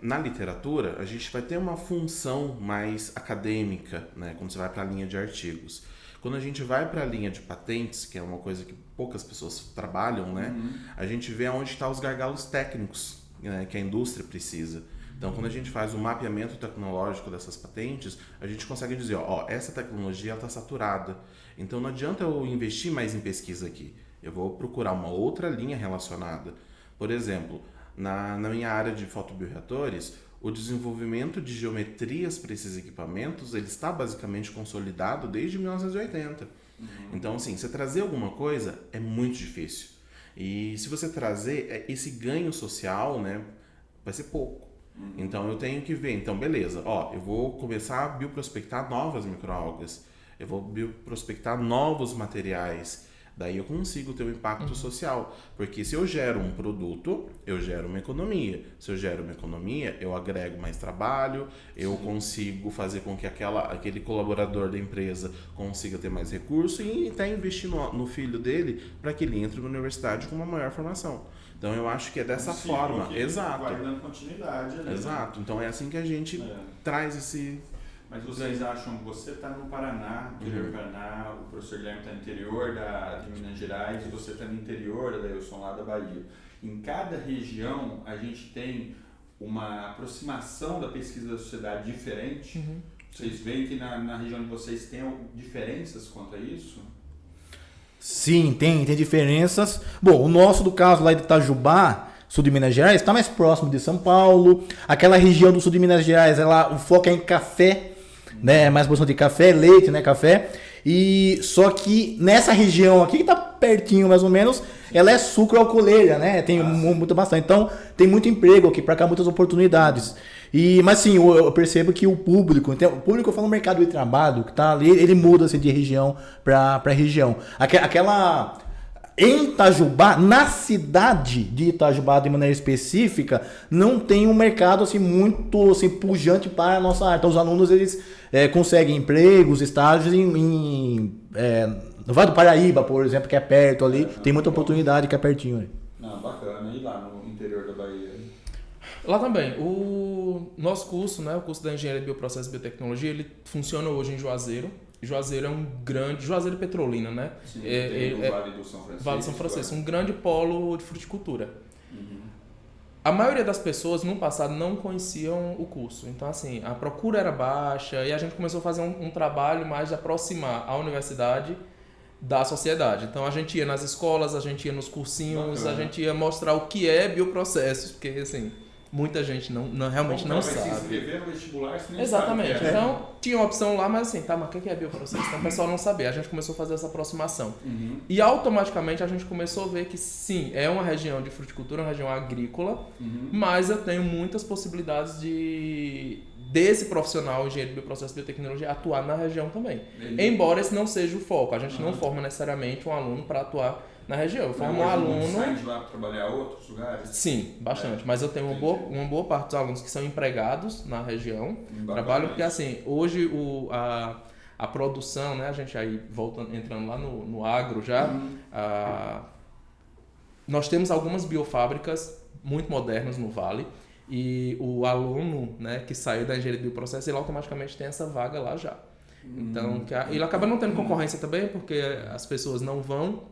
na literatura, a gente vai ter uma função mais acadêmica, né? Quando você vai para a linha de artigos. Quando a gente vai para a linha de patentes, que é uma coisa que poucas pessoas trabalham, né? A gente vê onde estão os gargalos técnicos, né, que a indústria precisa. Então, quando a gente faz o mapeamento tecnológico dessas patentes, a gente consegue dizer, essa tecnologia está saturada. Então, não adianta eu investir mais em pesquisa aqui. Eu vou procurar uma outra linha relacionada. Por exemplo, na minha área de fotobioreatores, o desenvolvimento de geometrias para esses equipamentos, ele está basicamente consolidado desde 1980. Então, assim, você trazer alguma coisa é muito difícil. E se você trazer esse ganho social, né, vai ser pouco. Então eu tenho que ver, então beleza, eu vou começar a bioprospectar novas microalgas, eu vou bioprospectar novos materiais, daí eu consigo ter um impacto social, porque se eu gero um produto, eu gero uma economia, se eu gero uma economia, eu agrego mais trabalho, eu consigo fazer com que aquele colaborador da empresa consiga ter mais recurso e até investir no filho dele para que ele entre na universidade com uma maior formação. Então eu acho que é dessa forma. Exato. Vai dando continuidade ali. Exato. Então é assim que a gente traz esse... Mas vocês acham que você está no Paraná, interior do Paraná, o professor Guilherme está no interior de Minas Gerais, e você está no interior da Dailson, lá da Bahia. Em cada região a gente tem uma aproximação da pesquisa da sociedade diferente. Vocês veem que na região de vocês tem diferenças quanto a isso? Sim, tem diferenças. Bom, o nosso, do caso lá de Itajubá, sul de Minas Gerais, está mais próximo de São Paulo. Aquela região do sul de Minas Gerais, o foco é em café, né? Mais produção de café, leite, né? Café. E só que nessa região aqui, que está pertinho mais ou menos, ela é sucroalcooleira, né? Tem muito bastante. Então, tem muito emprego aqui, para cá, muitas oportunidades. Mas sim, eu percebo que o público, eu falo mercado de trabalho, que está ali, ele muda assim, de região para região. Em Itajubá, na cidade de Itajubá, de maneira específica, não tem um mercado assim, muito assim, pujante para a nossa área. Então, os alunos eles conseguem empregos, estágios no Vale do Paraíba, por exemplo, que é perto ali. Tem muita oportunidade que é pertinho ali. Bacana. E lá no interior da Bahia? Lá também, o nosso curso, né, o curso da Engenharia de Bioprocessos e Biotecnologia, ele funciona hoje em Juazeiro. Juazeiro é um grande... Juazeiro e Petrolina, né? Sim, o Vale do São Francisco. Vale do São Francisco, um grande polo de fruticultura. A maioria das pessoas, no passado, não conheciam o curso. Então, assim, a procura era baixa e a gente começou a fazer um trabalho mais de aproximar a universidade da sociedade. Então, a gente ia nas escolas, a gente ia nos cursinhos, a gente ia mostrar o que é bioprocessos, porque, assim... Muita gente realmente não sabe. Se inscrever no vestibular, você nem Exatamente. sabe. Então, tinha uma opção lá, mas assim, mas o que é bioprocesso? Então, o pessoal não sabia. A gente começou a fazer essa aproximação. E automaticamente a gente começou a ver que sim, é uma região de fruticultura, uma região agrícola, mas eu tenho muitas possibilidades desse profissional engenheiro de bioprocesso e biotecnologia atuar na região também. Embora esse não seja o foco. A gente não forma necessariamente um aluno para atuar na região. Eu formo um Hoje aluno... não sai de lá para trabalhar em outros lugares? Sim, bastante. Mas eu tenho uma boa parte dos alunos que são empregados na região. Trabalham porque, assim, hoje a produção, né? A gente aí entrando lá no agro já, nós temos algumas biofábricas muito modernas no Vale e o aluno, né, que saiu da engenharia de bioprocesso, ele automaticamente tem essa vaga lá já. Então, ele acaba não tendo concorrência também, porque as pessoas não vão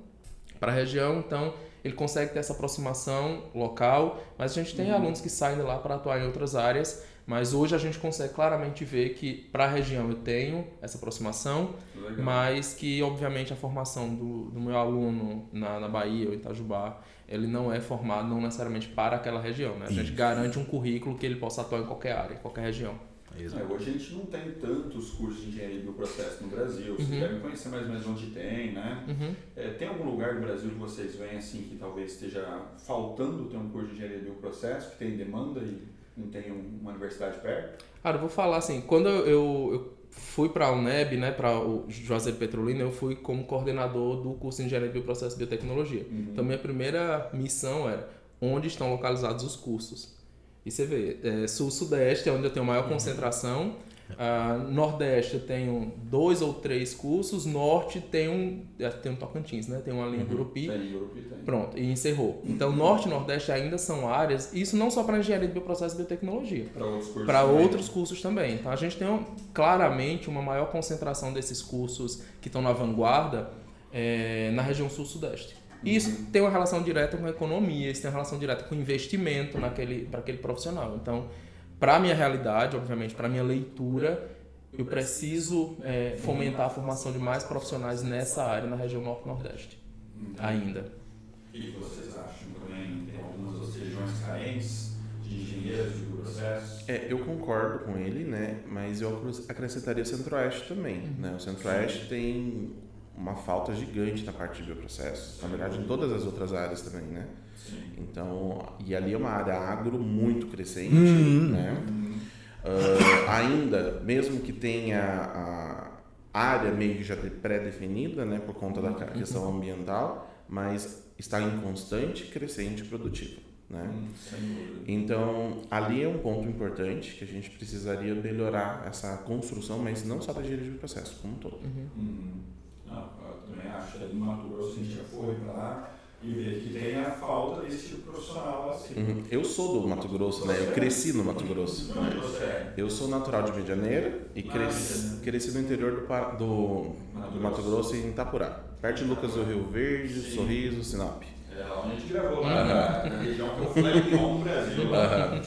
para a região, então ele consegue ter essa aproximação local, mas a gente tem alunos que saem de lá para atuar em outras áreas, mas hoje a gente consegue claramente ver que para a região eu tenho essa aproximação, Legal. mas que obviamente a formação do meu aluno na Bahia ou Itajubá, ele não é formado não necessariamente para aquela região, né? A gente garante um currículo que ele possa atuar em qualquer área, em qualquer região. Hoje a gente não tem tantos cursos de engenharia do processo no Brasil. Vocês devem conhecer mais ou menos onde tem, né? Tem algum lugar do Brasil que vocês veem assim que talvez esteja faltando ter um curso de engenharia do processo, que tem demanda e não tem uma universidade perto? Cara, eu vou falar assim, quando eu fui para a UNEB, né, para o Juazeiro Petrolina, eu fui como coordenador do curso de Engenharia de Bioprocesso e Biotecnologia. Então, minha primeira missão era onde estão localizados os cursos. E você vê, Sul-Sudeste é onde eu tenho maior concentração, Nordeste eu tenho 2 ou 3 cursos, Norte tem um Tocantins, né? Tem uma linha em Gurupi. Tem. Pronto, e encerrou. Então, Norte e Nordeste ainda são áreas, isso não só para engenharia de bioprocesso e biotecnologia, para outros cursos também. Então, a gente tem claramente uma maior concentração desses cursos que estão na vanguarda na região Sul-Sudeste. E isso tem uma relação direta com a economia, isso tem uma relação direta com o investimento para aquele profissional. Então, para a minha realidade, obviamente, para a minha leitura, eu preciso fomentar a formação de mais profissionais nessa área, na região Norte-Nordeste, ainda. O que vocês acham também? Tem algumas regiões carentes de engenheiros de bioprocesso? Eu concordo com ele, né? Mas eu acrescentaria o Centro-Oeste também, né? O Centro-Oeste tem uma falta gigante na parte de bioprocesso, na verdade em todas as outras áreas também, né? Sim. Então, e ali é uma área agro muito crescente, né? Ainda, mesmo que tenha a área meio já pré-definida, né, por conta da questão ambiental, mas está em constante crescente produtiva, né? Então, ali é um ponto importante que a gente precisaria melhorar essa construção, mas não só da engenharia de bioprocesso, como um todo. Não, eu também acho que ali no Mato Grosso a gente já foi para lá e vê que tem a falta desse tipo profissional assim. Eu sou do Mato Grosso, né? Eu cresci no Mato Grosso. Onde você é? Eu sou natural de Medianeira e cresci no interior do Mato Grosso, em Itapurá, perto de Lucas do Rio Verde, Sorriso, Sinop. Lá onde a gente gravou, lá na região que é o Flag no Brasil. Lá.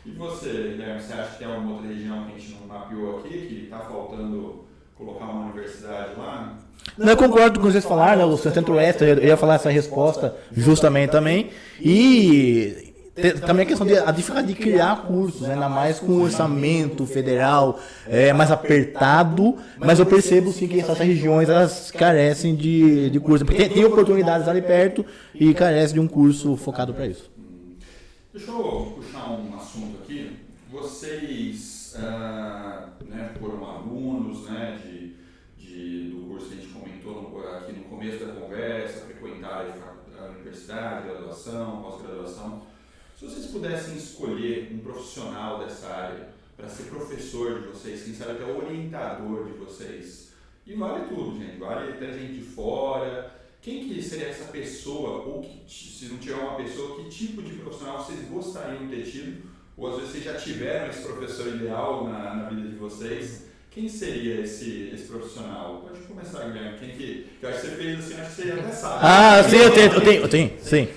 E você, Guilherme, você acha que tem alguma outra região que a gente não mapeou aqui, que está faltando colocar uma universidade lá? Não, eu concordo com vocês falaram, né? O Centro-Oeste, eu ia falar essa resposta justamente também. E também a questão a dificuldade de criar cursos, né? Ainda mais com o orçamento federal mais apertado, mas eu percebo sim que essas regiões elas carecem de curso. Porque tem oportunidades ali perto e carecem de um curso focado para isso. Deixa eu puxar um assunto aqui. Vocês foram alunos, né, do curso que a gente comentou aqui no começo da conversa, frequentaram a universidade, graduação, pós-graduação. Se vocês pudessem escolher um profissional dessa área para ser professor de vocês, quem sabe até orientador de vocês, e vale tudo, gente, vale até gente de fora, quem que seria essa pessoa, ou se não tiver uma pessoa, que tipo de profissional vocês gostariam de ter tido, ou às vezes vocês já tiveram esse professor ideal na vida de vocês? Quem seria esse profissional? Pode começar, Guilherme. Quem que eu acho que você fez assim, acho que você até sabe. Sim, eu tenho, sim.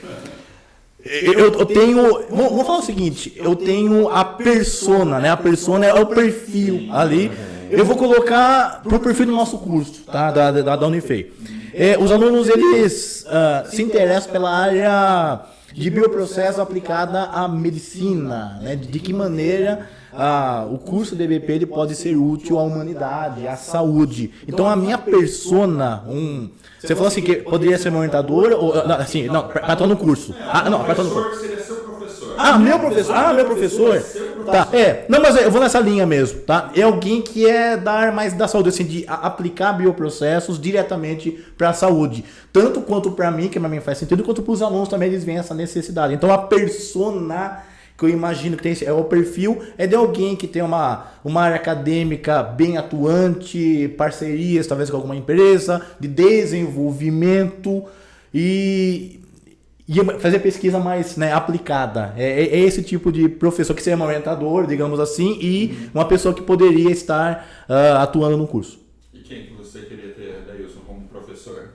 Eu tenho, vamos falar o seguinte, eu tenho a persona, né? A persona é o perfil ali. Eu vou colocar pro perfil do nosso curso, tá? Da Unifei. Os alunos, eles se interessam pela área de bioprocesso aplicada à medicina, né? De que maneira o curso de EBP ele pode ser útil à humanidade, à saúde. Então a minha persona, você falou assim que poderia ser meu orientador ou para estar no curso? Para estar no curso. Seria seu professor. Meu professor. Tá, não, mas eu vou nessa linha mesmo, tá? É alguém que é da área mais da saúde, assim, de aplicar bioprocessos diretamente para a saúde. Tanto quanto para mim, que para mim faz sentido, quanto para os alunos também eles veem essa necessidade. Então a persona que eu imagino que tem o perfil é de alguém que tem uma área acadêmica bem atuante, parcerias talvez com alguma empresa, de desenvolvimento e fazer pesquisa mais, né, aplicada. É esse tipo de professor que seria um orientador, digamos assim, e uma pessoa que poderia estar atuando no curso. E quem que você queria ter, Dailson, como professor?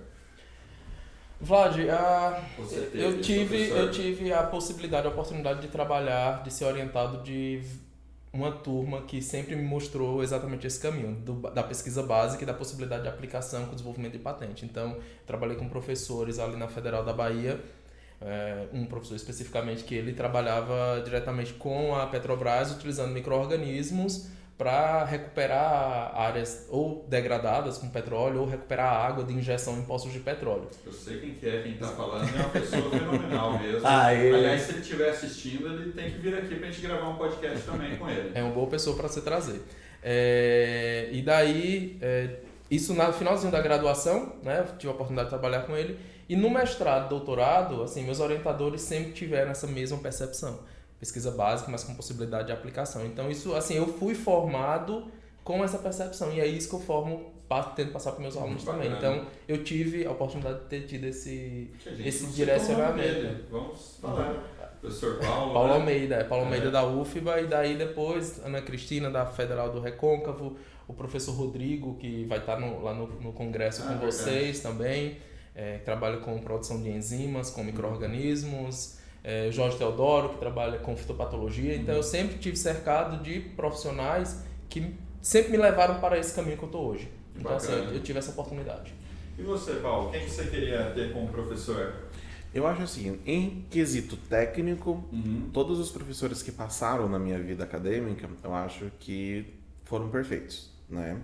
Vlad, eu professor? tive a oportunidade de trabalhar, de ser orientado de uma turma que sempre me mostrou exatamente esse caminho, da pesquisa básica e da possibilidade de aplicação com o desenvolvimento de patente. Então, trabalhei com professores ali na Federal da Bahia, um professor especificamente que ele trabalhava diretamente com a Petrobras utilizando micro-organismos para recuperar áreas ou degradadas com petróleo ou recuperar a água de injeção em poços de petróleo. Eu sei quem está falando, é uma pessoa fenomenal mesmo. Aê. Aliás, se ele estiver assistindo, ele tem que vir aqui para a gente gravar um podcast também com ele. É uma boa pessoa para se trazer. E daí, isso no finalzinho da graduação, né, eu tive a oportunidade de trabalhar com ele, e no mestrado, doutorado, assim, meus orientadores sempre tiveram essa mesma percepção. Pesquisa básica, mas com possibilidade de aplicação. Então, isso, assim, eu fui formado com essa percepção, e é isso que eu tento passar para meus alunos também. Então, eu tive a oportunidade de ter tido esse direcionamento. Vamos falar. Professor Paulo. Paulo Almeida, Paulo Almeida da UFBA, e daí depois Ana Cristina da Federal do Recôncavo, o professor Rodrigo, que vai estar lá no congresso com vocês também, que trabalha com produção de enzimas, com micro-organismos, Jorge Teodoro, que trabalha com fitopatologia. Então eu sempre tive cercado de profissionais que sempre me levaram para esse caminho que eu estou hoje. Então assim, eu tive essa oportunidade. E você, Paulo, quem que você queria ter como professor? Eu acho assim, em quesito técnico, todos os professores que passaram na minha vida acadêmica, eu acho que foram perfeitos, né?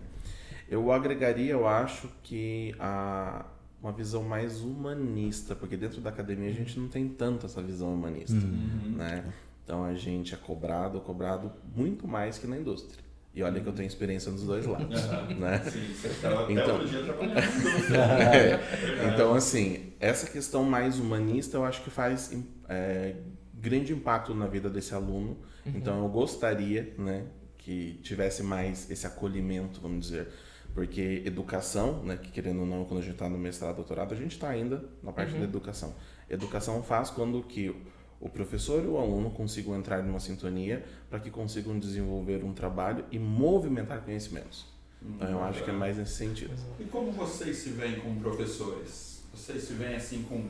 Eu agregaria, eu acho que uma visão mais humanista, porque dentro da academia a gente não tem tanto essa visão humanista, né? Então a gente é cobrado muito mais que na indústria. E olha que eu tenho experiência nos dois lados, né? Sim, você estava até outro dia trabalhando. Então, assim, essa questão mais humanista eu acho que faz grande impacto na vida desse aluno. Então eu gostaria, né, que tivesse mais esse acolhimento, vamos dizer. Porque educação, né, que querendo ou não, quando a gente está no mestrado, doutorado, a gente está ainda na parte da educação. Educação faz quando que o professor e o aluno consigam entrar numa sintonia para que consigam desenvolver um trabalho e movimentar conhecimentos. Então eu acho que é mais nesse sentido. E como vocês se veem como professores? Vocês se veem assim com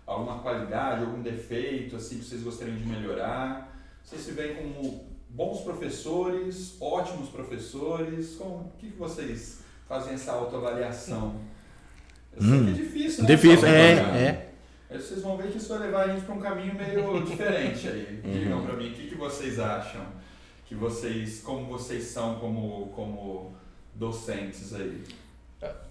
alguma qualidade, algum defeito assim que vocês gostariam de melhorar? Vocês se veem como bons professores, ótimos professores? O que vocês fazem essa autoavaliação? Eu sei que é difícil, né? Difícil, Aí vocês vão ver que isso vai levar a gente para um caminho meio diferente aí. Digam para mim, o que vocês acham? Como vocês são como docentes aí?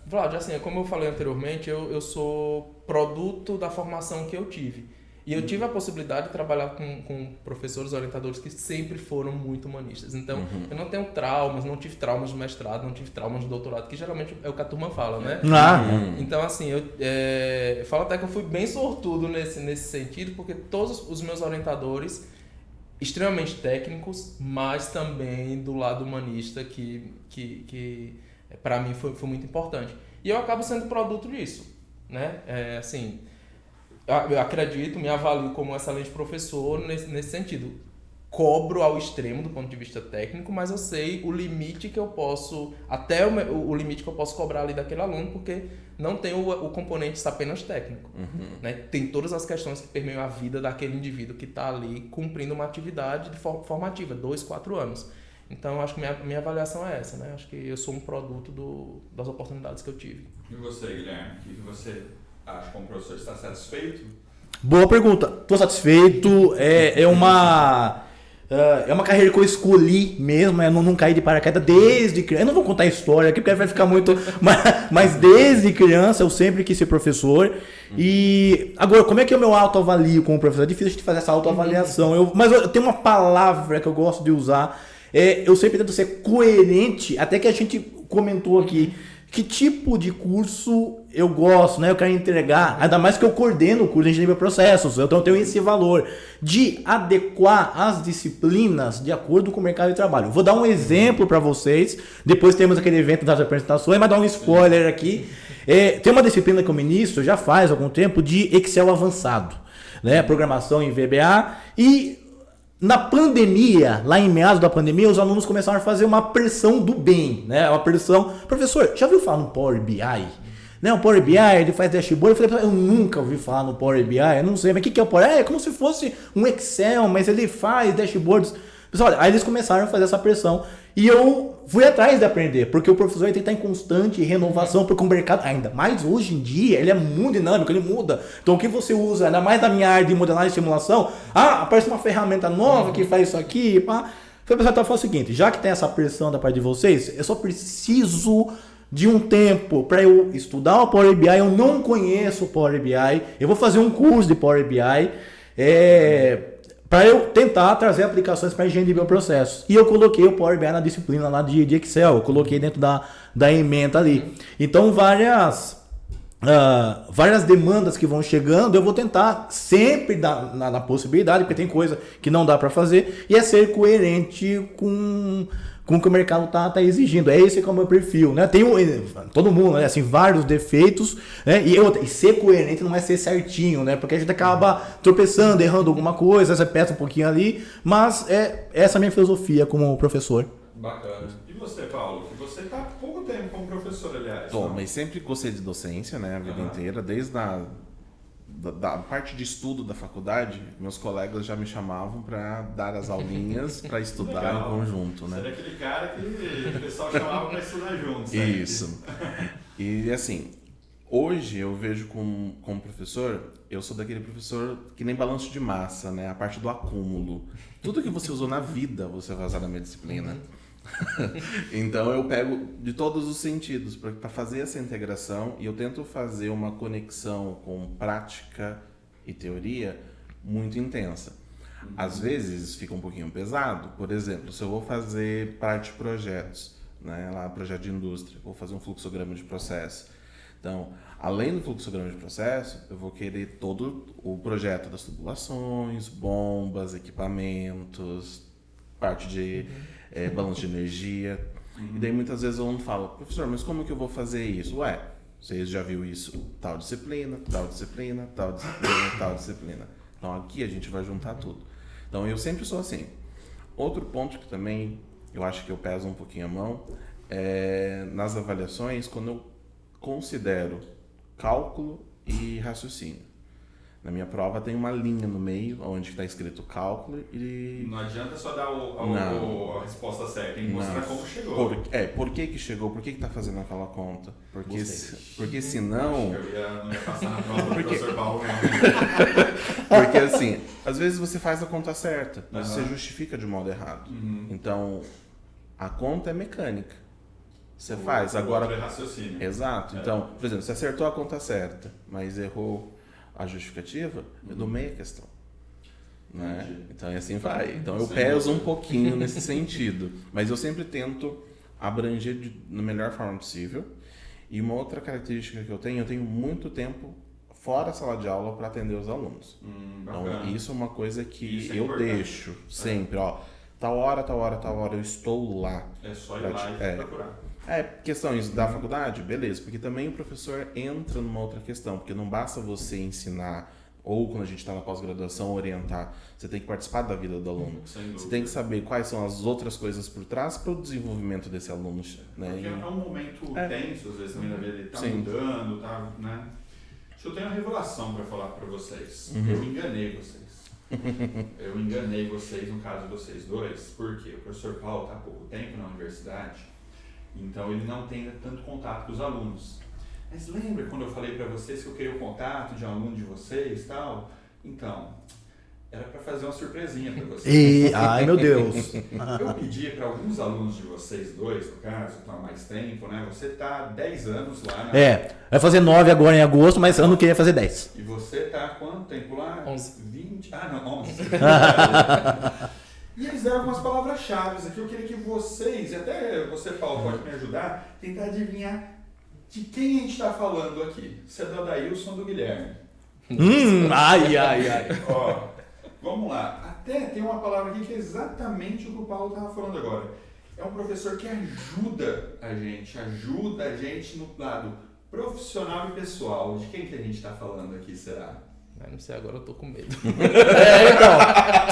Vlad, assim, como eu falei anteriormente, eu sou produto da formação que eu tive. E eu tive a possibilidade de trabalhar com professores orientadores que sempre foram muito humanistas. Então, eu não tenho traumas, não tive traumas de mestrado, não tive traumas de doutorado, que geralmente é o que a turma fala, né? Então, assim, eu falo até que eu fui bem sortudo nesse sentido, porque todos os meus orientadores, extremamente técnicos, mas também do lado humanista, que para mim foi muito importante. E eu acabo sendo produto disso, né? Assim, eu acredito, me avalio como um excelente professor nesse sentido. Cobro ao extremo do ponto de vista técnico, mas eu sei o limite que eu posso, até o limite que eu posso cobrar ali daquele aluno, porque não tem o componente apenas técnico. Né? Tem todas as questões que permeiam a vida daquele indivíduo que está ali cumprindo uma atividade formativa, 2, 4 anos. Então, acho que minha avaliação é essa, né? Acho que eu sou um produto das oportunidades que eu tive. E você, Guilherme? O que você acha como professor? Está satisfeito? Boa pergunta. Estou satisfeito. É uma carreira que eu escolhi mesmo, eu não caí de paraquedas desde criança. Eu não vou contar a história aqui porque vai ficar muito. Mas desde criança eu sempre quis ser professor. E agora, como é que é o meu autoavalio como professor? É difícil a gente fazer essa autoavaliação. Mas eu tenho uma palavra que eu gosto de usar. Eu sempre tento ser coerente, até que a gente comentou aqui. Que tipo de curso eu gosto, né? Eu quero entregar, ainda mais que eu coordeno o curso de engenharia de processos, então eu tenho esse valor de adequar as disciplinas de acordo com o mercado de trabalho. Vou dar um exemplo para vocês, depois temos aquele evento das apresentações, mas dar um spoiler aqui. Tem uma disciplina que eu ministro já faz algum tempo de Excel avançado, né? Programação em VBA e na pandemia, lá em meados da pandemia, os alunos começaram a fazer uma pressão do bem, né? Uma pressão. Professor, já ouviu falar no Power BI? Né? O Power BI, ele faz dashboard. Eu falei, eu nunca ouvi falar no Power BI, eu não sei, mas o que é o Power BI? É como se fosse um Excel, mas ele faz dashboards. Pessoal, aí eles começaram a fazer essa pressão. E eu fui atrás de aprender, porque o professor tem que estar em constante renovação, porque o mercado, ainda mais hoje em dia, ele é muito dinâmico, ele muda. Então o que você usa, ainda mais na minha área de modelagem e simulação, aparece uma ferramenta nova que faz isso aqui, pá. Foi pensar, então, o seguinte, já que tem essa pressão da parte de vocês, eu só preciso de um tempo para eu estudar o Power BI, eu não conheço o Power BI, eu vou fazer um curso de Power BI, para eu tentar trazer aplicações para engenharia de bioprocessos. E eu coloquei o Power BI na disciplina lá de Excel, eu coloquei dentro da ementa ali. Então, várias demandas que vão chegando, eu vou tentar sempre dar na possibilidade, porque tem coisa que não dá para fazer, e é ser coerente com o que o mercado tá exigindo. Esse que é o meu perfil, né? Tem todo mundo, né? Assim, vários defeitos, né? E ser coerente não é ser certinho, né? Porque a gente acaba tropeçando, errando alguma coisa, você peça um pouquinho ali, mas essa é a minha filosofia como professor. Bacana. E você, Paulo? Que você está há pouco tempo como professor, aliás. Bom, mas sempre gostei de docência, né? A vida inteira, desde da parte de estudo da faculdade, meus colegas já me chamavam para dar as aulinhas, para estudar em conjunto, né? Você era aquele cara que o pessoal chamava para estudar juntos, né? Isso. E assim, hoje eu vejo como professor, eu sou daquele professor que nem balanço de massa, né? A parte do acúmulo. Tudo que você usou na vida, você vai usar na minha disciplina. Então eu pego de todos os sentidos para fazer essa integração e eu tento fazer uma conexão com prática e teoria muito intensa. Às vezes fica um pouquinho pesado, por exemplo, se eu vou fazer parte de projetos, né, lá projeto de indústria, vou fazer um fluxograma de processo. Então, além do fluxograma de processo, eu vou querer todo o projeto das tubulações, bombas, equipamentos, parte de balanço de energia. E daí muitas vezes o aluno fala, professor, mas como que eu vou fazer isso? Ué, você já viu isso? Tal disciplina, tal disciplina, tal disciplina, tal disciplina. Então aqui a gente vai juntar tudo. Então eu sempre sou assim. Outro ponto que também eu acho que eu peso um pouquinho a mão é nas avaliações, quando eu considero cálculo e raciocínio. Na minha prova tem uma linha no meio, onde está escrito cálculo e... Não adianta só dar a resposta certa, tem que mostrar como chegou. Por que chegou, por que está fazendo aquela conta? Porque senão... Eu não ia passar na prova do professor Paulo, não. Porque assim, às vezes você faz a conta certa, mas você justifica de modo errado. Então, a conta é mecânica. Você faz, agora... Outro é raciocínio. Exato. Então, por exemplo, você acertou a conta certa, mas errou a justificativa, eu dou meia questão. Né? Então, assim vai. Então, eu peso um pouquinho nesse sentido. Mas eu sempre tento abranger da melhor forma possível. E uma outra característica que eu tenho muito tempo fora a sala de aula para atender os alunos. Então, isso é uma coisa que eu deixo sempre. Ó, tal hora, eu estou lá. É só ir lá e procurar. Questões da faculdade, beleza, porque também o professor entra numa outra questão, porque não basta você ensinar, ou quando a gente está na pós-graduação, orientar, você tem que participar da vida do aluno. Você tem que saber quais são as outras coisas por trás para o desenvolvimento desse aluno. Né? Porque é um momento tenso, às vezes, também na vida dele, está mudando, tá, né? Eu tenho uma revelação para falar para vocês. Eu enganei vocês. Eu enganei vocês no caso de vocês dois, porque o professor Paulo está há pouco tempo na universidade, então ele não tem tanto contato com os alunos. Mas lembra quando eu falei para vocês que eu queria o contato de um aluno de vocês e tal? Então, era para fazer uma surpresinha para você. Ai, meu Deus. Eu pedi para alguns alunos de vocês dois, no caso, que estão há mais tempo, né? Você está há 10 anos lá, né? Vai fazer 9 agora em agosto, mas ano que vem ia fazer 10. E você está há quanto tempo lá? 11. 20? Ah, não, 11. E eles deram algumas palavras-chave aqui. Eu queria que vocês, e até você, Paulo, pode me ajudar, tentar adivinhar de quem a gente está falando aqui. Se é do Adailson ou do Guilherme. Ai. Ó, vamos lá. Até tem uma palavra aqui que é exatamente o que o Paulo estava falando agora. É um professor que ajuda a gente no lado profissional e pessoal. De quem que a gente está falando aqui, será? Eu não sei, agora eu tô com medo. Então,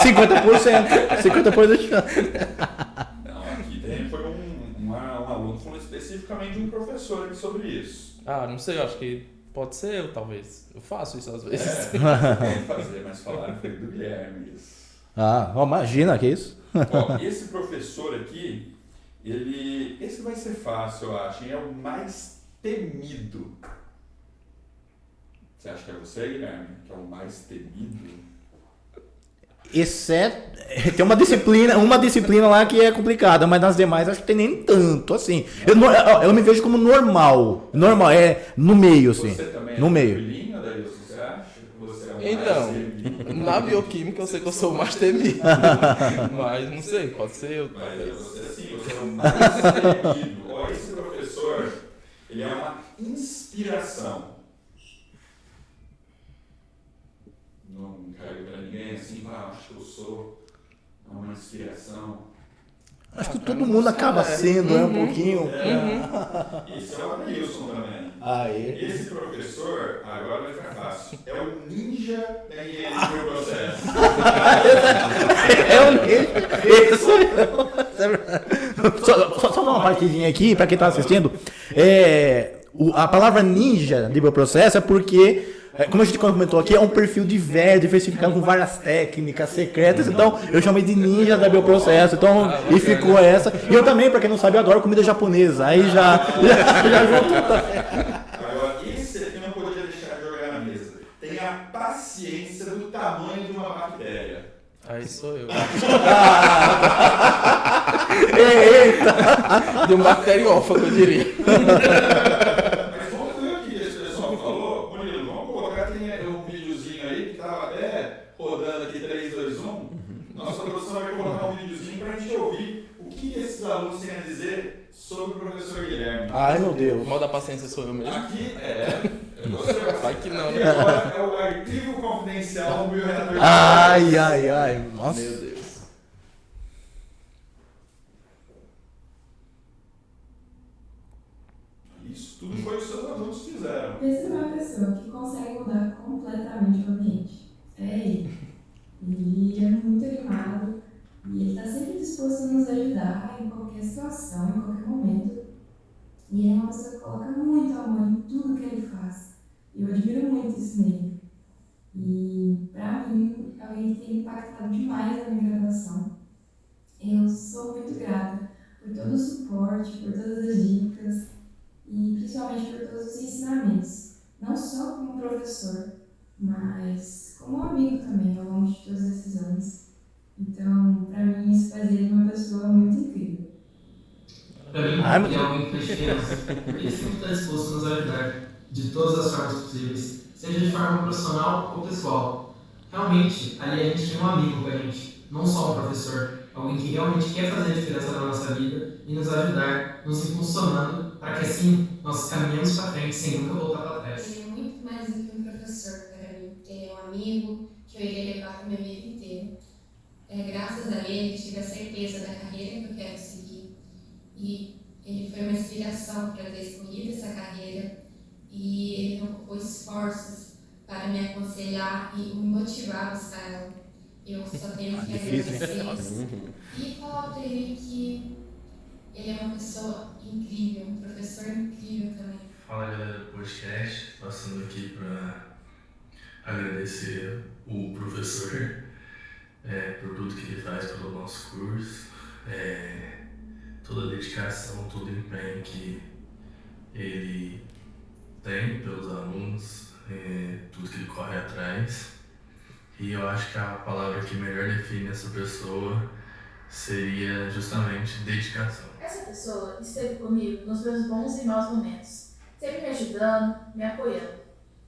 50% de chance. Não, aqui foi um aluno falando especificamente de um professor aqui sobre isso. Não sei, eu acho que pode ser eu, talvez. Eu faço isso às vezes. Pode fazer, mas falaram que foi do Guilherme isso. Imagina, que isso? Ó, esse professor aqui, esse vai ser fácil, eu acho, hein? É o mais temido. Você acha que é você, Guilherme, que é o mais temido? Exceto, tem uma disciplina lá que é complicada, mas nas demais acho que tem nem tanto, assim. Eu me vejo como normal, no meio, assim. Você também no é meio. tranquilinho, Adailson? Você acha que você é o Então, mais temido? na bioquímica eu sei que eu sou o mais temido. Mas não sei, pode ser eu. Mas você é o mais temido. Ó, esse professor, ele é uma inspiração. Não caiu pra ninguém assim, acho que eu sou uma inspiração. Acho que todo mundo acaba sendo, um pouquinho. Isso é o Adailson também. Aí. Esse professor, agora vai ficar fácil, é o ninja da engenharia do processo. Só dar uma partidinha aqui, para quem está assistindo. A palavra ninja de bioprocesso é porque, como a gente comentou aqui, é um perfil diversificado com várias técnicas secretas. Então, eu chamei de ninja da bioprocesso. Então, e ficou essa. E eu também, para quem não sabe, eu adoro comida japonesa. Aí já juntou também. Esse aqui não podia deixar de jogar na mesa. Tem a paciência do tamanho de uma bactéria. Aí sou eu. Eita! De um bacteriófago, eu diria. Mas vamos ver aqui, esse pessoal falou. Murilo, vamos colocar, tem um videozinho aí que estava até rodando aqui 3, 2, 1. Nossa produção vai colocar um videozinho para a gente ouvir o que esses alunos têm a dizer sobre o professor Guilherme. Ai, meu O Deus. mal da paciência sou eu mesmo. Aqui Vai que não, aqui né? agora é o arquivo confidencial do bioreator. Ai. Nossa. Meu Deus. Isso tudo foi o que os seus alunos fizeram. Pensa numa pessoa que consegue mudar completamente o ambiente. É ele. Ele é muito animado e ele está sempre disposto a nos ajudar em qualquer situação, em qualquer momento. E ele é uma pessoa que coloca muito amor em tudo que ele faz. E eu admiro muito isso nele. E, para mim, alguém que tem impactado demais a minha graduação. Eu sou muito grata por todo o suporte, por todas as dicas e principalmente por todos os ensinamentos. Não só como professor, mas como amigo também ao longo de todos esses anos. Então, para mim, isso faz ele uma pessoa muito incrível. Para mim, ele é alguém que faz diferença, porque ele sempre está disposto a nos ajudar de todas as formas possíveis, seja de forma profissional ou pessoal. Realmente, ali a gente tem um amigo com a gente, não só um professor, alguém que realmente quer fazer a diferença na nossa vida e nos ajudar, nos impulsionando, para que assim nós caminhemos para frente sem nunca voltar para trás. Ele é muito mais do que um professor para mim. Ele é um amigo que eu iria levar para minha vida inteira. Graças a ele, tive a certeza da carreira que eu quero seguir. E ele foi uma inspiração para ter escolhido essa carreira. E ele não poupou esforços para me aconselhar e me motivar a buscar ela. Eu só tenho que agradecer isso. E falar para ele que ele é uma pessoa incrível, um professor incrível também. Fala galera do podcast, passando aqui para agradecer o professor por tudo que ele faz pelo nosso curso, toda a dedicação, todo o empenho que ele tem pelos alunos, tudo que ele corre atrás. E eu acho que a palavra que melhor define essa pessoa seria justamente dedicação. Essa pessoa esteve comigo nos meus bons e maus momentos, sempre me ajudando, me apoiando.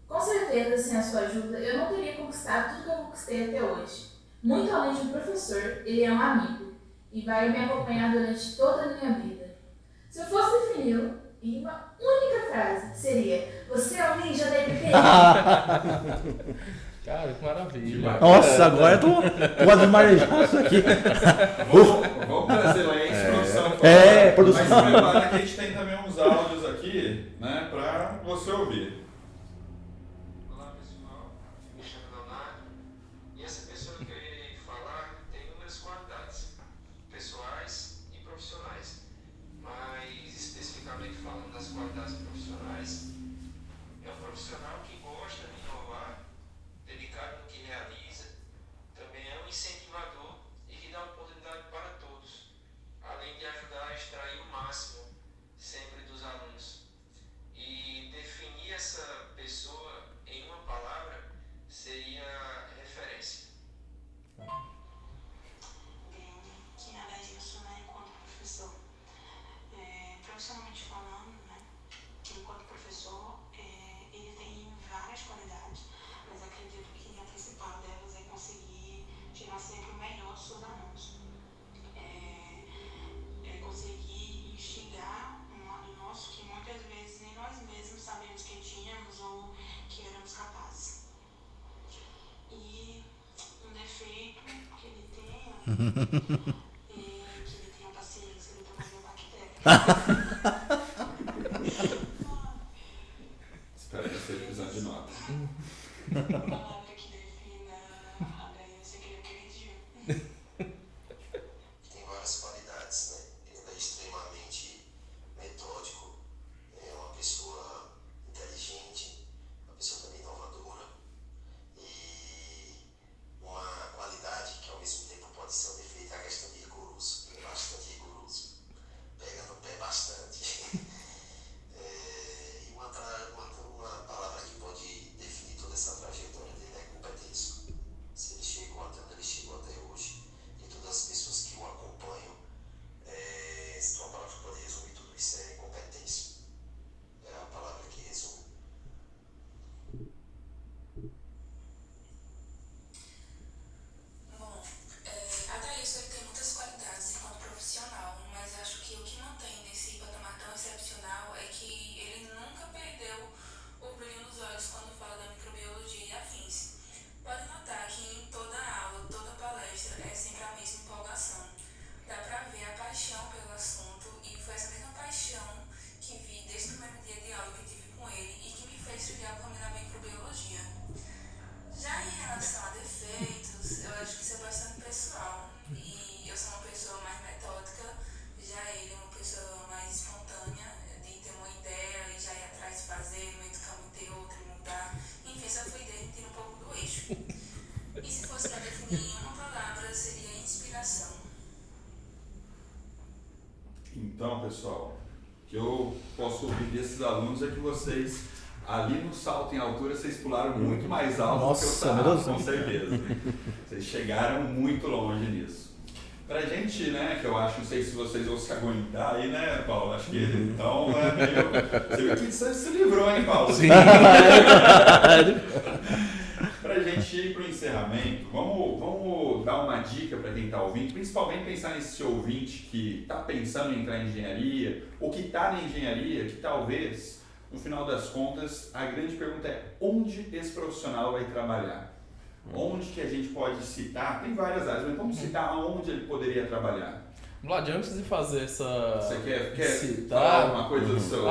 Com certeza, sem a sua ajuda, eu não teria conquistado tudo que eu conquistei até hoje. Muito além de um professor, ele é um amigo e vai me acompanhar durante toda a minha vida. Se eu fosse defini-lo em uma única frase, seria: você é um ninja da EPTM. Cara, que maravilha. Nossa, agora eu tô admirando isso aqui. Vamos trazer lá a produção. Produção. Mas se prepara que a gente tem também uns áudios aqui, né, pra você ouvir. Olá pessoal, me chamo Leonardo e essa pessoa que eu irei falar tem inúmeras qualidades pessoais e profissionais, mas especificamente falando das qualidades profissionais, é um profissional que gosta de inovar, dedicado no que realiza, também é um incentivador e que dá oportunidade para todos, além de ajudar a extrair o máximo sempre dos alunos. E definir essa pessoa em uma palavra seria referência. Que nada disso, né, enquanto professor. Profissionalmente falando, né, que enquanto professor, ele tem várias qualidades, mas acredito que a principal delas é conseguir tirar sempre o melhor dos seus alunos. Conseguir instigar um lado nosso que muitas vezes nem nós mesmos sabemos que tínhamos ou que éramos capazes. E um defeito que ele tenha é que ele tenha paciência, ele toma minha bactéria. Espero que você precisando de nota. A palavra que defina a Daílson que ele acreditou. Tem várias qualidades, né? Ele é extremamente metódico, é uma pessoa inteligente, uma pessoa também inovadora e uma qualidade que ao mesmo tempo pode ser um defeito é a questão de rigoroso. Ele é bastante rigoroso, pega no pé bastante. E uma palavra que pode definir toda essa trajetória dele é competência. Se ele chegou até onde ele chegou até hoje e todas as pessoas que o acompanham, se uma palavra pode resumir tudo isso é competência. É a palavra que resume. Bom, a Daílson tem muitas qualidades enquanto profissional, mas acho que o que mantém nesse patamar tão excepcional é que ele nunca perdeu o brilho nos olhos quando fala da microbiologia e afins. Pode notar que em toda aula, toda palestra é sempre a mesma empolgação. Dá pra ver a paixão pelo assunto e foi essa mesma paixão que vi desde o primeiro dia de aula que tive com ele e que me fez trilhar o caminho da microbiologia. Já em relação a defeitos, eu acho que isso é bastante pessoal e eu sou uma pessoa mais metódica, já ele é uma pessoa mais espontânea, de ter uma ideia e já ir atrás de fazer, no meio do caminho ter outra e mudar. Enfim, essa fluidez me tira um pouco do eixo. E se fosse para definir em uma palavra, seria inspiração. Então, pessoal, o que eu posso ouvir desses alunos é que vocês, ali no salto em altura, vocês pularam muito mais alto Nossa, do que eu meu estava, Deus do com céu. certeza. Vocês chegaram muito longe nisso. Pra gente, né, que eu acho, não sei se vocês vão se aguentar aí, né, Paulo? Acho que então é meio... Você viu que você se livrou, hein, Paulo? Sim. Pra gente ir pro encerramento, vamos dar uma dica para quem está ouvindo, principalmente pensar nesse ouvinte que está pensando em entrar em engenharia, ou que está na engenharia, que talvez, no final das contas, a grande pergunta é onde esse profissional vai trabalhar? Onde que a gente pode citar? Tem várias áreas, mas vamos citar aonde ele poderia trabalhar. Vlad, antes de fazer essa... Você quer citar falar alguma coisa do seu...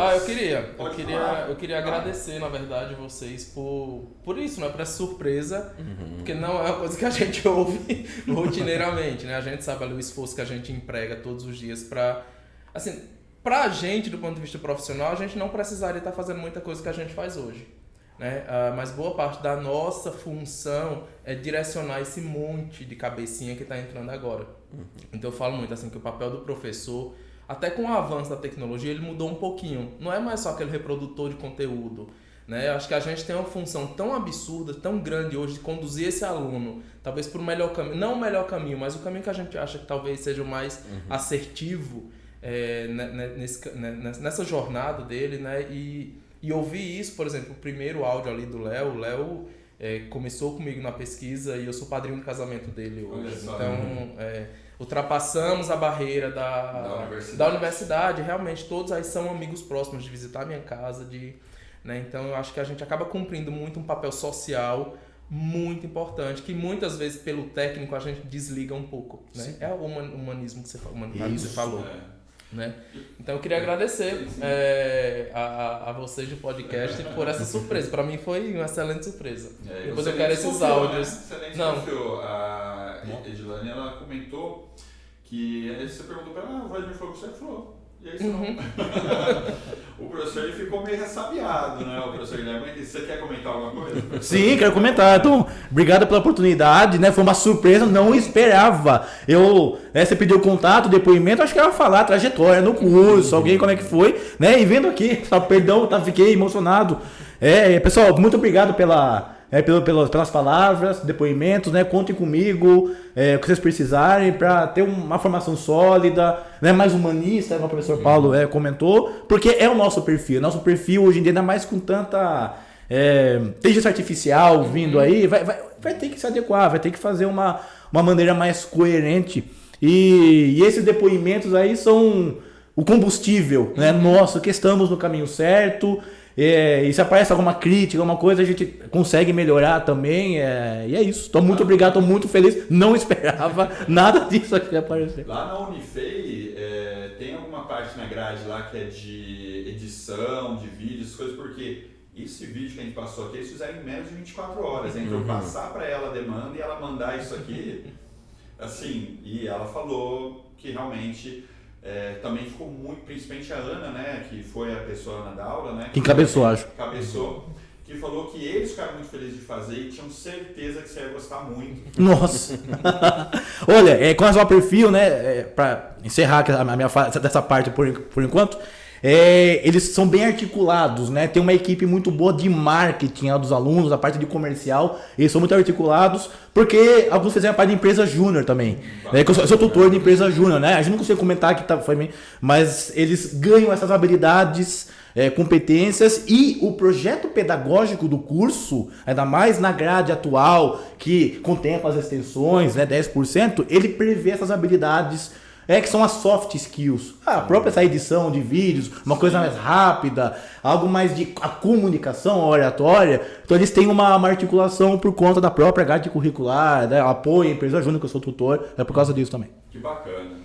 eu queria agradecer, na verdade, vocês por isso, né? Por essa surpresa, porque não é uma coisa que a gente ouve rotineiramente, né? A gente sabe ali o esforço que a gente emprega todos os dias pra... Assim, pra gente, do ponto de vista profissional, a gente não precisaria estar fazendo muita coisa que a gente faz hoje. Né? Mas boa parte da nossa função é direcionar esse monte de cabecinha que está entrando agora. Então eu falo muito assim que o papel do professor, até com o avanço da tecnologia, ele mudou um pouquinho. Não é mais só aquele reprodutor de conteúdo, né? Eu acho que a gente tem uma função tão absurda, tão grande hoje de conduzir esse aluno, talvez para o melhor caminho, não o melhor caminho, mas o caminho que a gente acha que talvez seja o mais assertivo nessa jornada dele, né? E ouvir isso, por exemplo, o primeiro áudio ali do Léo, o Léo começou comigo na pesquisa e eu sou padrinho do casamento dele hoje. Então, ultrapassamos a barreira da universidade. Realmente, todos aí são amigos próximos de visitar a minha casa, né? Então, eu acho que a gente acaba cumprindo muito um papel social muito importante, que muitas vezes, pelo técnico, a gente desliga um pouco, né? Sim. É o humanismo que você falou. Né? Então eu queria agradecer a vocês do podcast por essa surpresa. Para mim foi uma excelente surpresa. Depois eu quero esses áudios. Né? Não. A Edilane, ela comentou que você perguntou para ela, o Vladimir falou que você falou. E aí o professor ele ficou meio ressabiado, né? O professor Guilherme, você quer comentar alguma coisa? Sim, quero comentar. Então, obrigado pela oportunidade, né? Foi uma surpresa, não esperava. Você pediu contato, depoimento, acho que ela ia falar trajetória no curso, alguém como é que foi, né? E vendo aqui, só perdão, fiquei emocionado. Pessoal, muito obrigado pelas palavras, depoimentos, né? Contem comigo, o que vocês precisarem para ter uma formação sólida, né? Mais humanista, como o professor Paulo comentou, porque é o nosso perfil. Nosso perfil hoje em dia, ainda mais com tanta inteligência artificial vindo aí, vai ter que se adequar, vai ter que fazer uma maneira mais coerente. E esses depoimentos aí são o combustível, né? Nosso, que estamos no caminho certo. E se aparece alguma crítica, alguma coisa, a gente consegue melhorar também. E é isso. Estou muito obrigado, estou muito feliz. Não esperava nada disso aqui aparecer. Lá na Unifei, tem alguma parte na grade lá que é de edição, de vídeos, coisas, porque esse vídeo que a gente passou aqui, eles fizeram em menos de 24 horas. Entre eu passar para ela a demanda e ela mandar isso aqui, assim, e ela falou que realmente... também ficou muito, principalmente a Ana, né, que foi a pessoa Ana da aula, né, que encabeçou, acho. Que falou que eles ficaram muito felizes de fazer e tinham certeza que você ia gostar muito. Nossa! Olha, com relação ao perfil, né, para encerrar a minha fala dessa parte por enquanto, eles são bem articulados, né? Tem uma equipe muito boa de marketing dos alunos, a parte de comercial, eles são muito articulados, porque alguns fizeram parte de empresa júnior também. Eu sou tutor de empresa júnior, né? A gente não consegue comentar que foi, mas eles ganham essas habilidades, competências, e o projeto pedagógico do curso, ainda mais na grade atual, que contempla as extensões, né, 10%, ele prevê essas habilidades que são as soft skills. A própria essa edição de vídeos, uma coisa mais rápida, algo mais de a comunicação, a oratória. Então eles têm uma articulação por conta da própria grade curricular, né? Apoio, empresa júnior, que eu sou tutor, por causa disso também. Que bacana.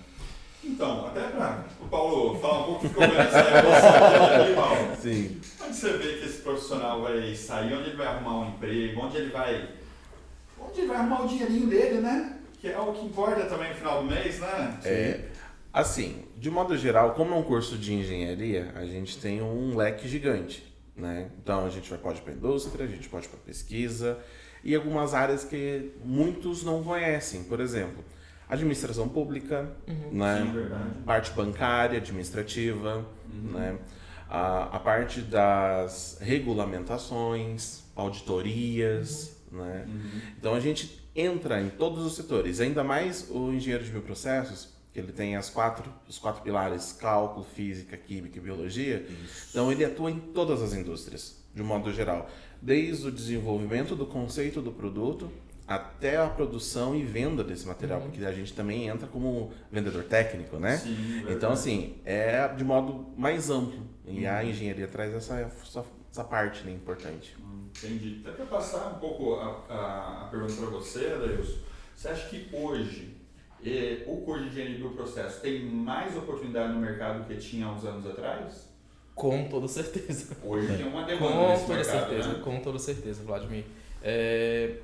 Então, até para o Paulo falar um pouco de como é aqui, Paulo. Sim. Onde você vê que esse profissional vai sair, onde ele vai arrumar um emprego, onde ele vai arrumar o dinheirinho dele, né? Que é o que importa também no final do mês, né? Assim, de modo geral, como é um curso de engenharia, a gente tem um leque gigante, né? Então a gente pode ir para a indústria, a gente pode ir para pesquisa e algumas áreas que muitos não conhecem. Por exemplo, administração pública, né? Sim, verdade. Parte bancária, administrativa, né? A parte das regulamentações, auditorias, né? Então a gente entra em todos os setores, ainda mais o engenheiro de bioprocessos, que ele tem os quatro pilares: cálculo, física, química e biologia. Isso. Então ele atua em todas as indústrias, de um modo geral, desde o desenvolvimento do conceito do produto até a produção e venda desse material, porque a gente também entra como vendedor técnico, né? Sim, então assim, de modo mais amplo, e a engenharia traz essa parte, né, importante. Entendi. Até para passar um pouco a pergunta para você, Adeilson, você acha que hoje o curso de engenharia do processo tem mais oportunidade no mercado do que tinha há uns anos atrás? Com toda certeza. Hoje tem uma demanda nesse mercado, né? Com toda certeza, Vladimir.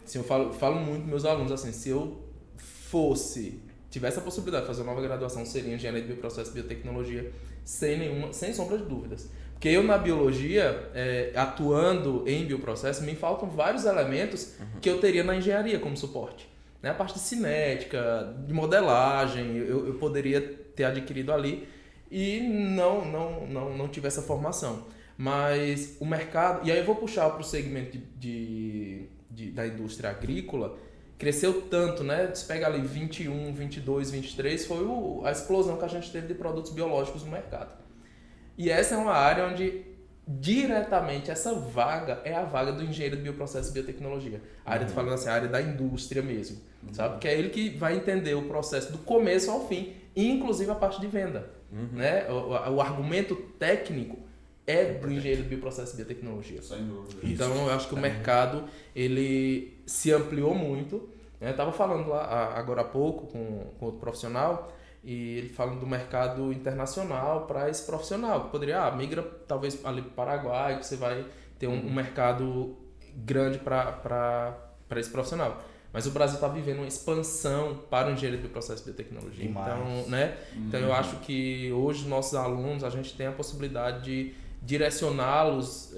Assim, eu falo muito com meus alunos, assim, se eu tivesse a possibilidade de fazer uma nova graduação, seria engenharia de bioprocesso e biotecnologia, sem sombra de dúvidas. Porque eu, na biologia, atuando em bioprocesso, me faltam vários elementos que eu teria na engenharia como suporte. Né? A parte de cinética, de modelagem, eu poderia ter adquirido ali e não tive essa formação. Mas o mercado... E aí eu vou puxar para o segmento da indústria agrícola. Cresceu tanto, né? Se pega ali 21, 22, 23, foi a explosão que a gente teve de produtos biológicos no mercado. E essa é uma área onde diretamente essa vaga é a vaga do engenheiro de bioprocesso e biotecnologia. A área, falando assim, a área da indústria mesmo, sabe? Que é ele que vai entender o processo do começo ao fim, inclusive a parte de venda, né? O argumento técnico é do engenheiro de bioprocesso e biotecnologia. Sem dúvida. Então, eu acho que o mercado, ele se ampliou muito. Eu estava falando lá agora há pouco com outro profissional, e ele falando do mercado internacional para esse profissional, que poderia, migra talvez ali para o Paraguai, que você vai ter um mercado grande para esse profissional. Mas o Brasil está vivendo uma expansão para o engenheiro de bioprocesso e biotecnologia. Então, né? Então, eu acho que hoje, nossos alunos, a gente tem a possibilidade de direcioná-los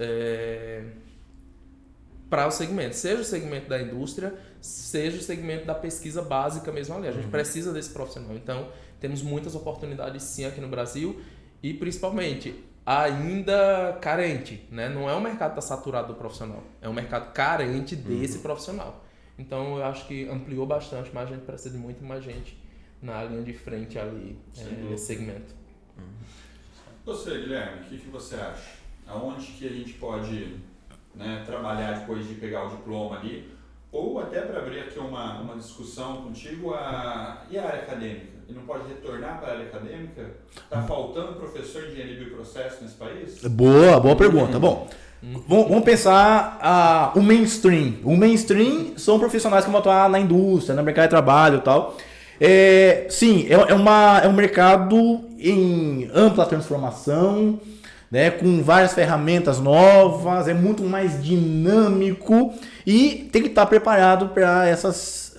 para o segmento, seja o segmento da indústria, seja o segmento da pesquisa básica mesmo ali. A gente precisa desse profissional. Então, temos muitas oportunidades sim aqui no Brasil e principalmente ainda carente, né? Não é um mercado que está saturado do profissional, é um mercado carente desse profissional. Então, eu acho que ampliou bastante, mas a gente precisa de muito mais gente na linha de frente ali, nesse segmento. Você, Guilherme, o que você acha? Aonde que a gente pode, né, trabalhar depois de pegar o diploma ali? Ou até para abrir aqui uma discussão contigo, e a área acadêmica? Ele não pode retornar para a área acadêmica? Está faltando professor de engenharia e bioprocesso nesse país? Boa pergunta. Bom, vamos pensar o mainstream. O mainstream são profissionais que vão atuar na indústria, no mercado de trabalho e tal. Sim, é um mercado em ampla transformação, né, com várias ferramentas novas, é muito mais dinâmico e tem que estar preparado para esses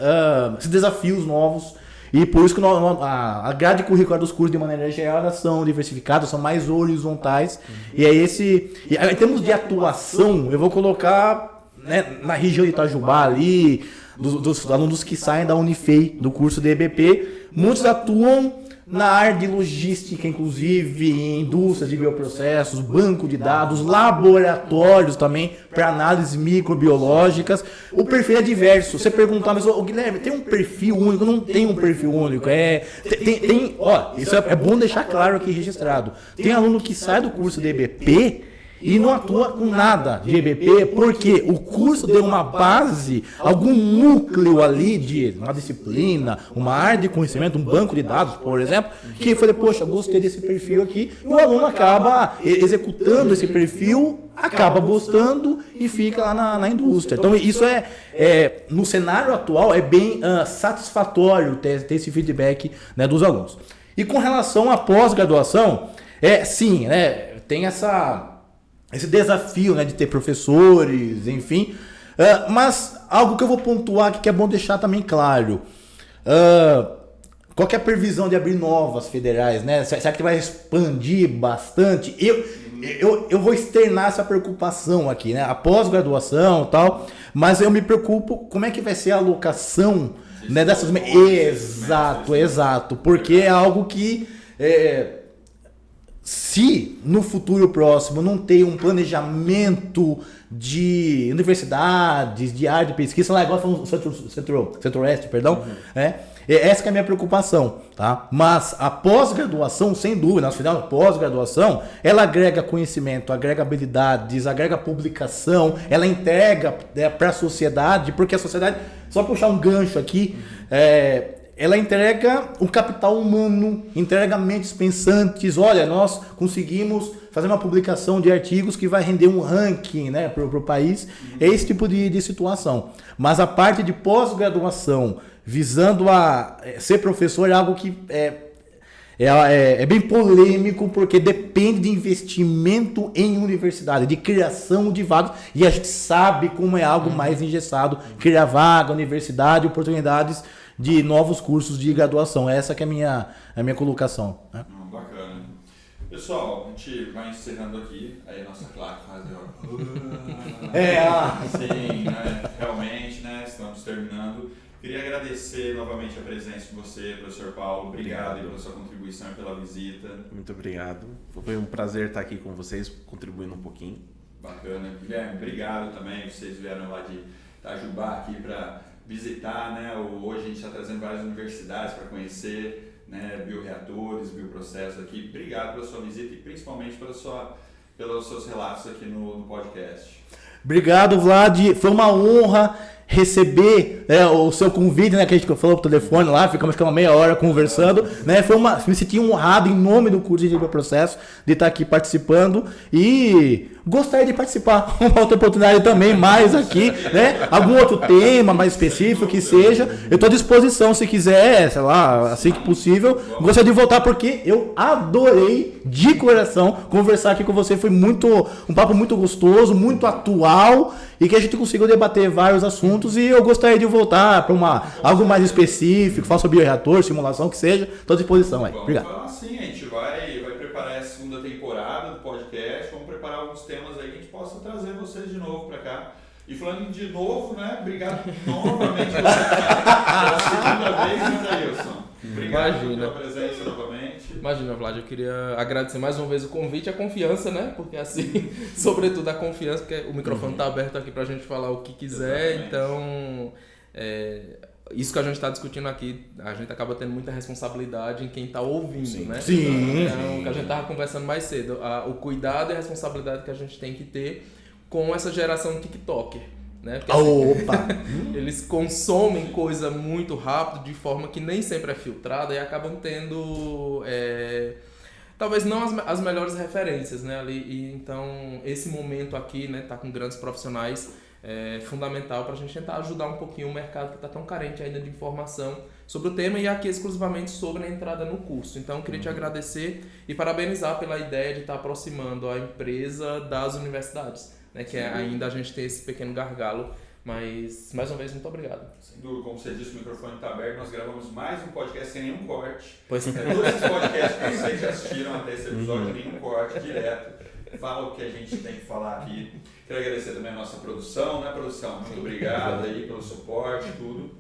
desafios novos. E por isso que a grade curricular dos cursos, de maneira geral, elas são diversificadas, são mais horizontais. E em termos de atuação, eu vou colocar, né, na região de Itajubá ali, dos alunos que saem da Unifei, do curso de EBP, muitos atuam na área de logística, inclusive, em indústrias de bioprocessos, banco de dados, laboratórios também, para análises microbiológicas. O perfil é diverso. Você perguntar, mas Guilherme, tem um perfil único? Não tem um perfil único. Isso é bom deixar claro aqui registrado. Tem aluno que sai do curso de EBP e não atua com nada de EBP, porque o curso deu uma base, algum núcleo ali de uma disciplina, uma área de conhecimento, um banco de dados, por exemplo, que eu falei, poxa, gostei desse perfil aqui, e o aluno acaba executando esse perfil, acaba gostando e fica lá na indústria. Então isso no cenário atual é bem satisfatório ter esse feedback, né, dos alunos. E com relação à pós-graduação, sim, né, tem esse desafio, né, de ter professores, enfim. Mas algo que eu vou pontuar aqui que é bom deixar também claro. Qual que é a previsão de abrir novas federais, né? Será que vai expandir bastante? Eu vou externar essa preocupação aqui, né? A pós-graduação e tal, mas eu me preocupo como é que vai ser a alocação, né, dessas... Exato. Porque é algo que... Se no futuro próximo não tem um planejamento de universidades, de área de pesquisa, lá agora falando Centro-Oeste, perdão, essa que é a minha preocupação, tá? Mas a pós-graduação, sem dúvida, no final da pós-graduação, ela agrega conhecimento, agrega habilidades, agrega publicação, ela entrega para a sociedade, porque a sociedade, só puxar um gancho aqui, ela entrega um capital humano, entrega mentes pensantes. Olha, nós conseguimos fazer uma publicação de artigos que vai render um ranking, né, para o país. É esse tipo de situação. Mas a parte de pós-graduação, visando a ser professor, é algo que é bem polêmico, porque depende de investimento em universidade, de criação de vagas. E a gente sabe como é algo mais engessado, criar vaga, universidade, oportunidades de novos cursos de graduação. Essa que é a minha colocação, né? Bacana. Pessoal, a gente vai encerrando aqui, aí a nossa claque faz Sim, né? Realmente, né? Estamos terminando. Queria agradecer novamente a presença de você, professor Paulo. Obrigado aí pela sua contribuição e pela visita. Muito obrigado. Foi um prazer estar aqui com vocês, contribuindo um pouquinho. Bacana. Guilherme, obrigado também. Vocês vieram lá de Itajubá aqui para visitar, né? Hoje a gente está trazendo várias universidades para conhecer, né, bioreatores, bioprocessos aqui. Obrigado pela sua visita e principalmente pelos seus relatos aqui no podcast. Obrigado, Vlad. Foi uma honra receber o seu convite, né, que a gente falou pro telefone lá, ficamos uma meia hora conversando, né, me senti honrado em nome do curso de bioprocesso de estar aqui participando e gostaria de participar uma outra oportunidade também, mais aqui, né, algum outro tema mais específico que seja, eu estou à disposição se quiser, sei lá, assim que possível, gostaria de voltar porque eu adorei de coração conversar aqui com você, foi um papo muito gostoso, muito atual e que a gente conseguiu debater vários assuntos e eu gostaria de voltar para algo mais específico, faça bioreator, simulação, que seja, estou à disposição aí. Obrigado. Vamos falar assim, a gente vai preparar essa segunda temporada do podcast, vamos preparar alguns temas aí que a gente possa trazer vocês de novo para cá. E falando de novo, né, obrigado novamente pela segunda vez, né, Dailson? Obrigado pela presença novamente. Imagina, Vlad, eu queria agradecer mais uma vez o convite e a confiança, né? Porque assim, sobretudo a confiança, porque o microfone está aberto aqui pra gente falar o que quiser, exatamente. Então isso que a gente está discutindo aqui, a gente acaba tendo muita responsabilidade em quem está ouvindo, sim, né? Sim. Então, o que a gente estava conversando mais cedo, o cuidado e a responsabilidade que a gente tem que ter com essa geração TikToker. Né? Porque, assim, eles consomem coisa muito rápido de forma que nem sempre é filtrada e acabam tendo talvez não as melhores referências, né? E então esse momento aqui, né, tá com grandes profissionais, é fundamental para a gente tentar ajudar um pouquinho o mercado que está tão carente ainda de informação sobre o tema e aqui exclusivamente sobre a entrada no curso. Então eu queria te agradecer e parabenizar pela ideia de estar aproximando a empresa das universidades. Né, que ainda a gente tem esse pequeno gargalo, mas mais uma vez, muito obrigado. Sem dúvida, como você disse, o microfone está aberto, nós gravamos mais um podcast sem nenhum corte. Pois todos esses podcasts que vocês já assistiram até esse episódio, nenhum corte, direto. Fala o que a gente tem que falar aqui. Quero agradecer também a nossa produção, né, produção? Muito obrigado aí pelo suporte, tudo.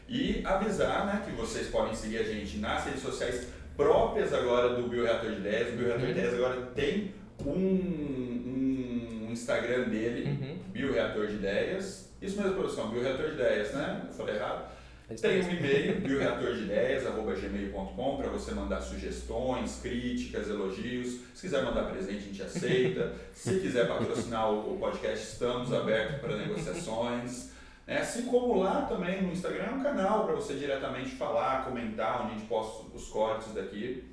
E avisar, né, que vocês podem seguir a gente nas redes sociais próprias agora do Bioreator de Ideias. O Bioreator de Ideias agora tem um Instagram dele, Bioreator de Ideias. Isso mesmo, produção, Bioreator de Ideias, né? Eu falei errado. Tem um e-mail, bioreatordedeias@gmail.com, para você mandar sugestões, críticas, elogios. Se quiser mandar presente, a gente aceita. Se quiser patrocinar o podcast, estamos abertos para negociações. Assim como lá também no Instagram é um canal para você diretamente falar, comentar, onde a gente posta os cortes daqui.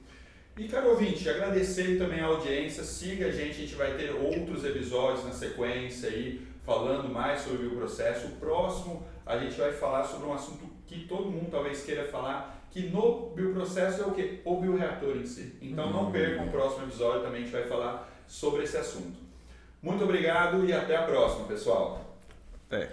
E, caro ouvinte, agradecer também a audiência, siga a gente vai ter outros episódios na sequência aí, falando mais sobre o bioprocesso. O próximo a gente vai falar sobre um assunto que todo mundo talvez queira falar, que no bioprocesso é o quê? O bioreator em si. Então não percam o próximo episódio, também a gente vai falar sobre esse assunto. Muito obrigado e até a próxima, pessoal. Até.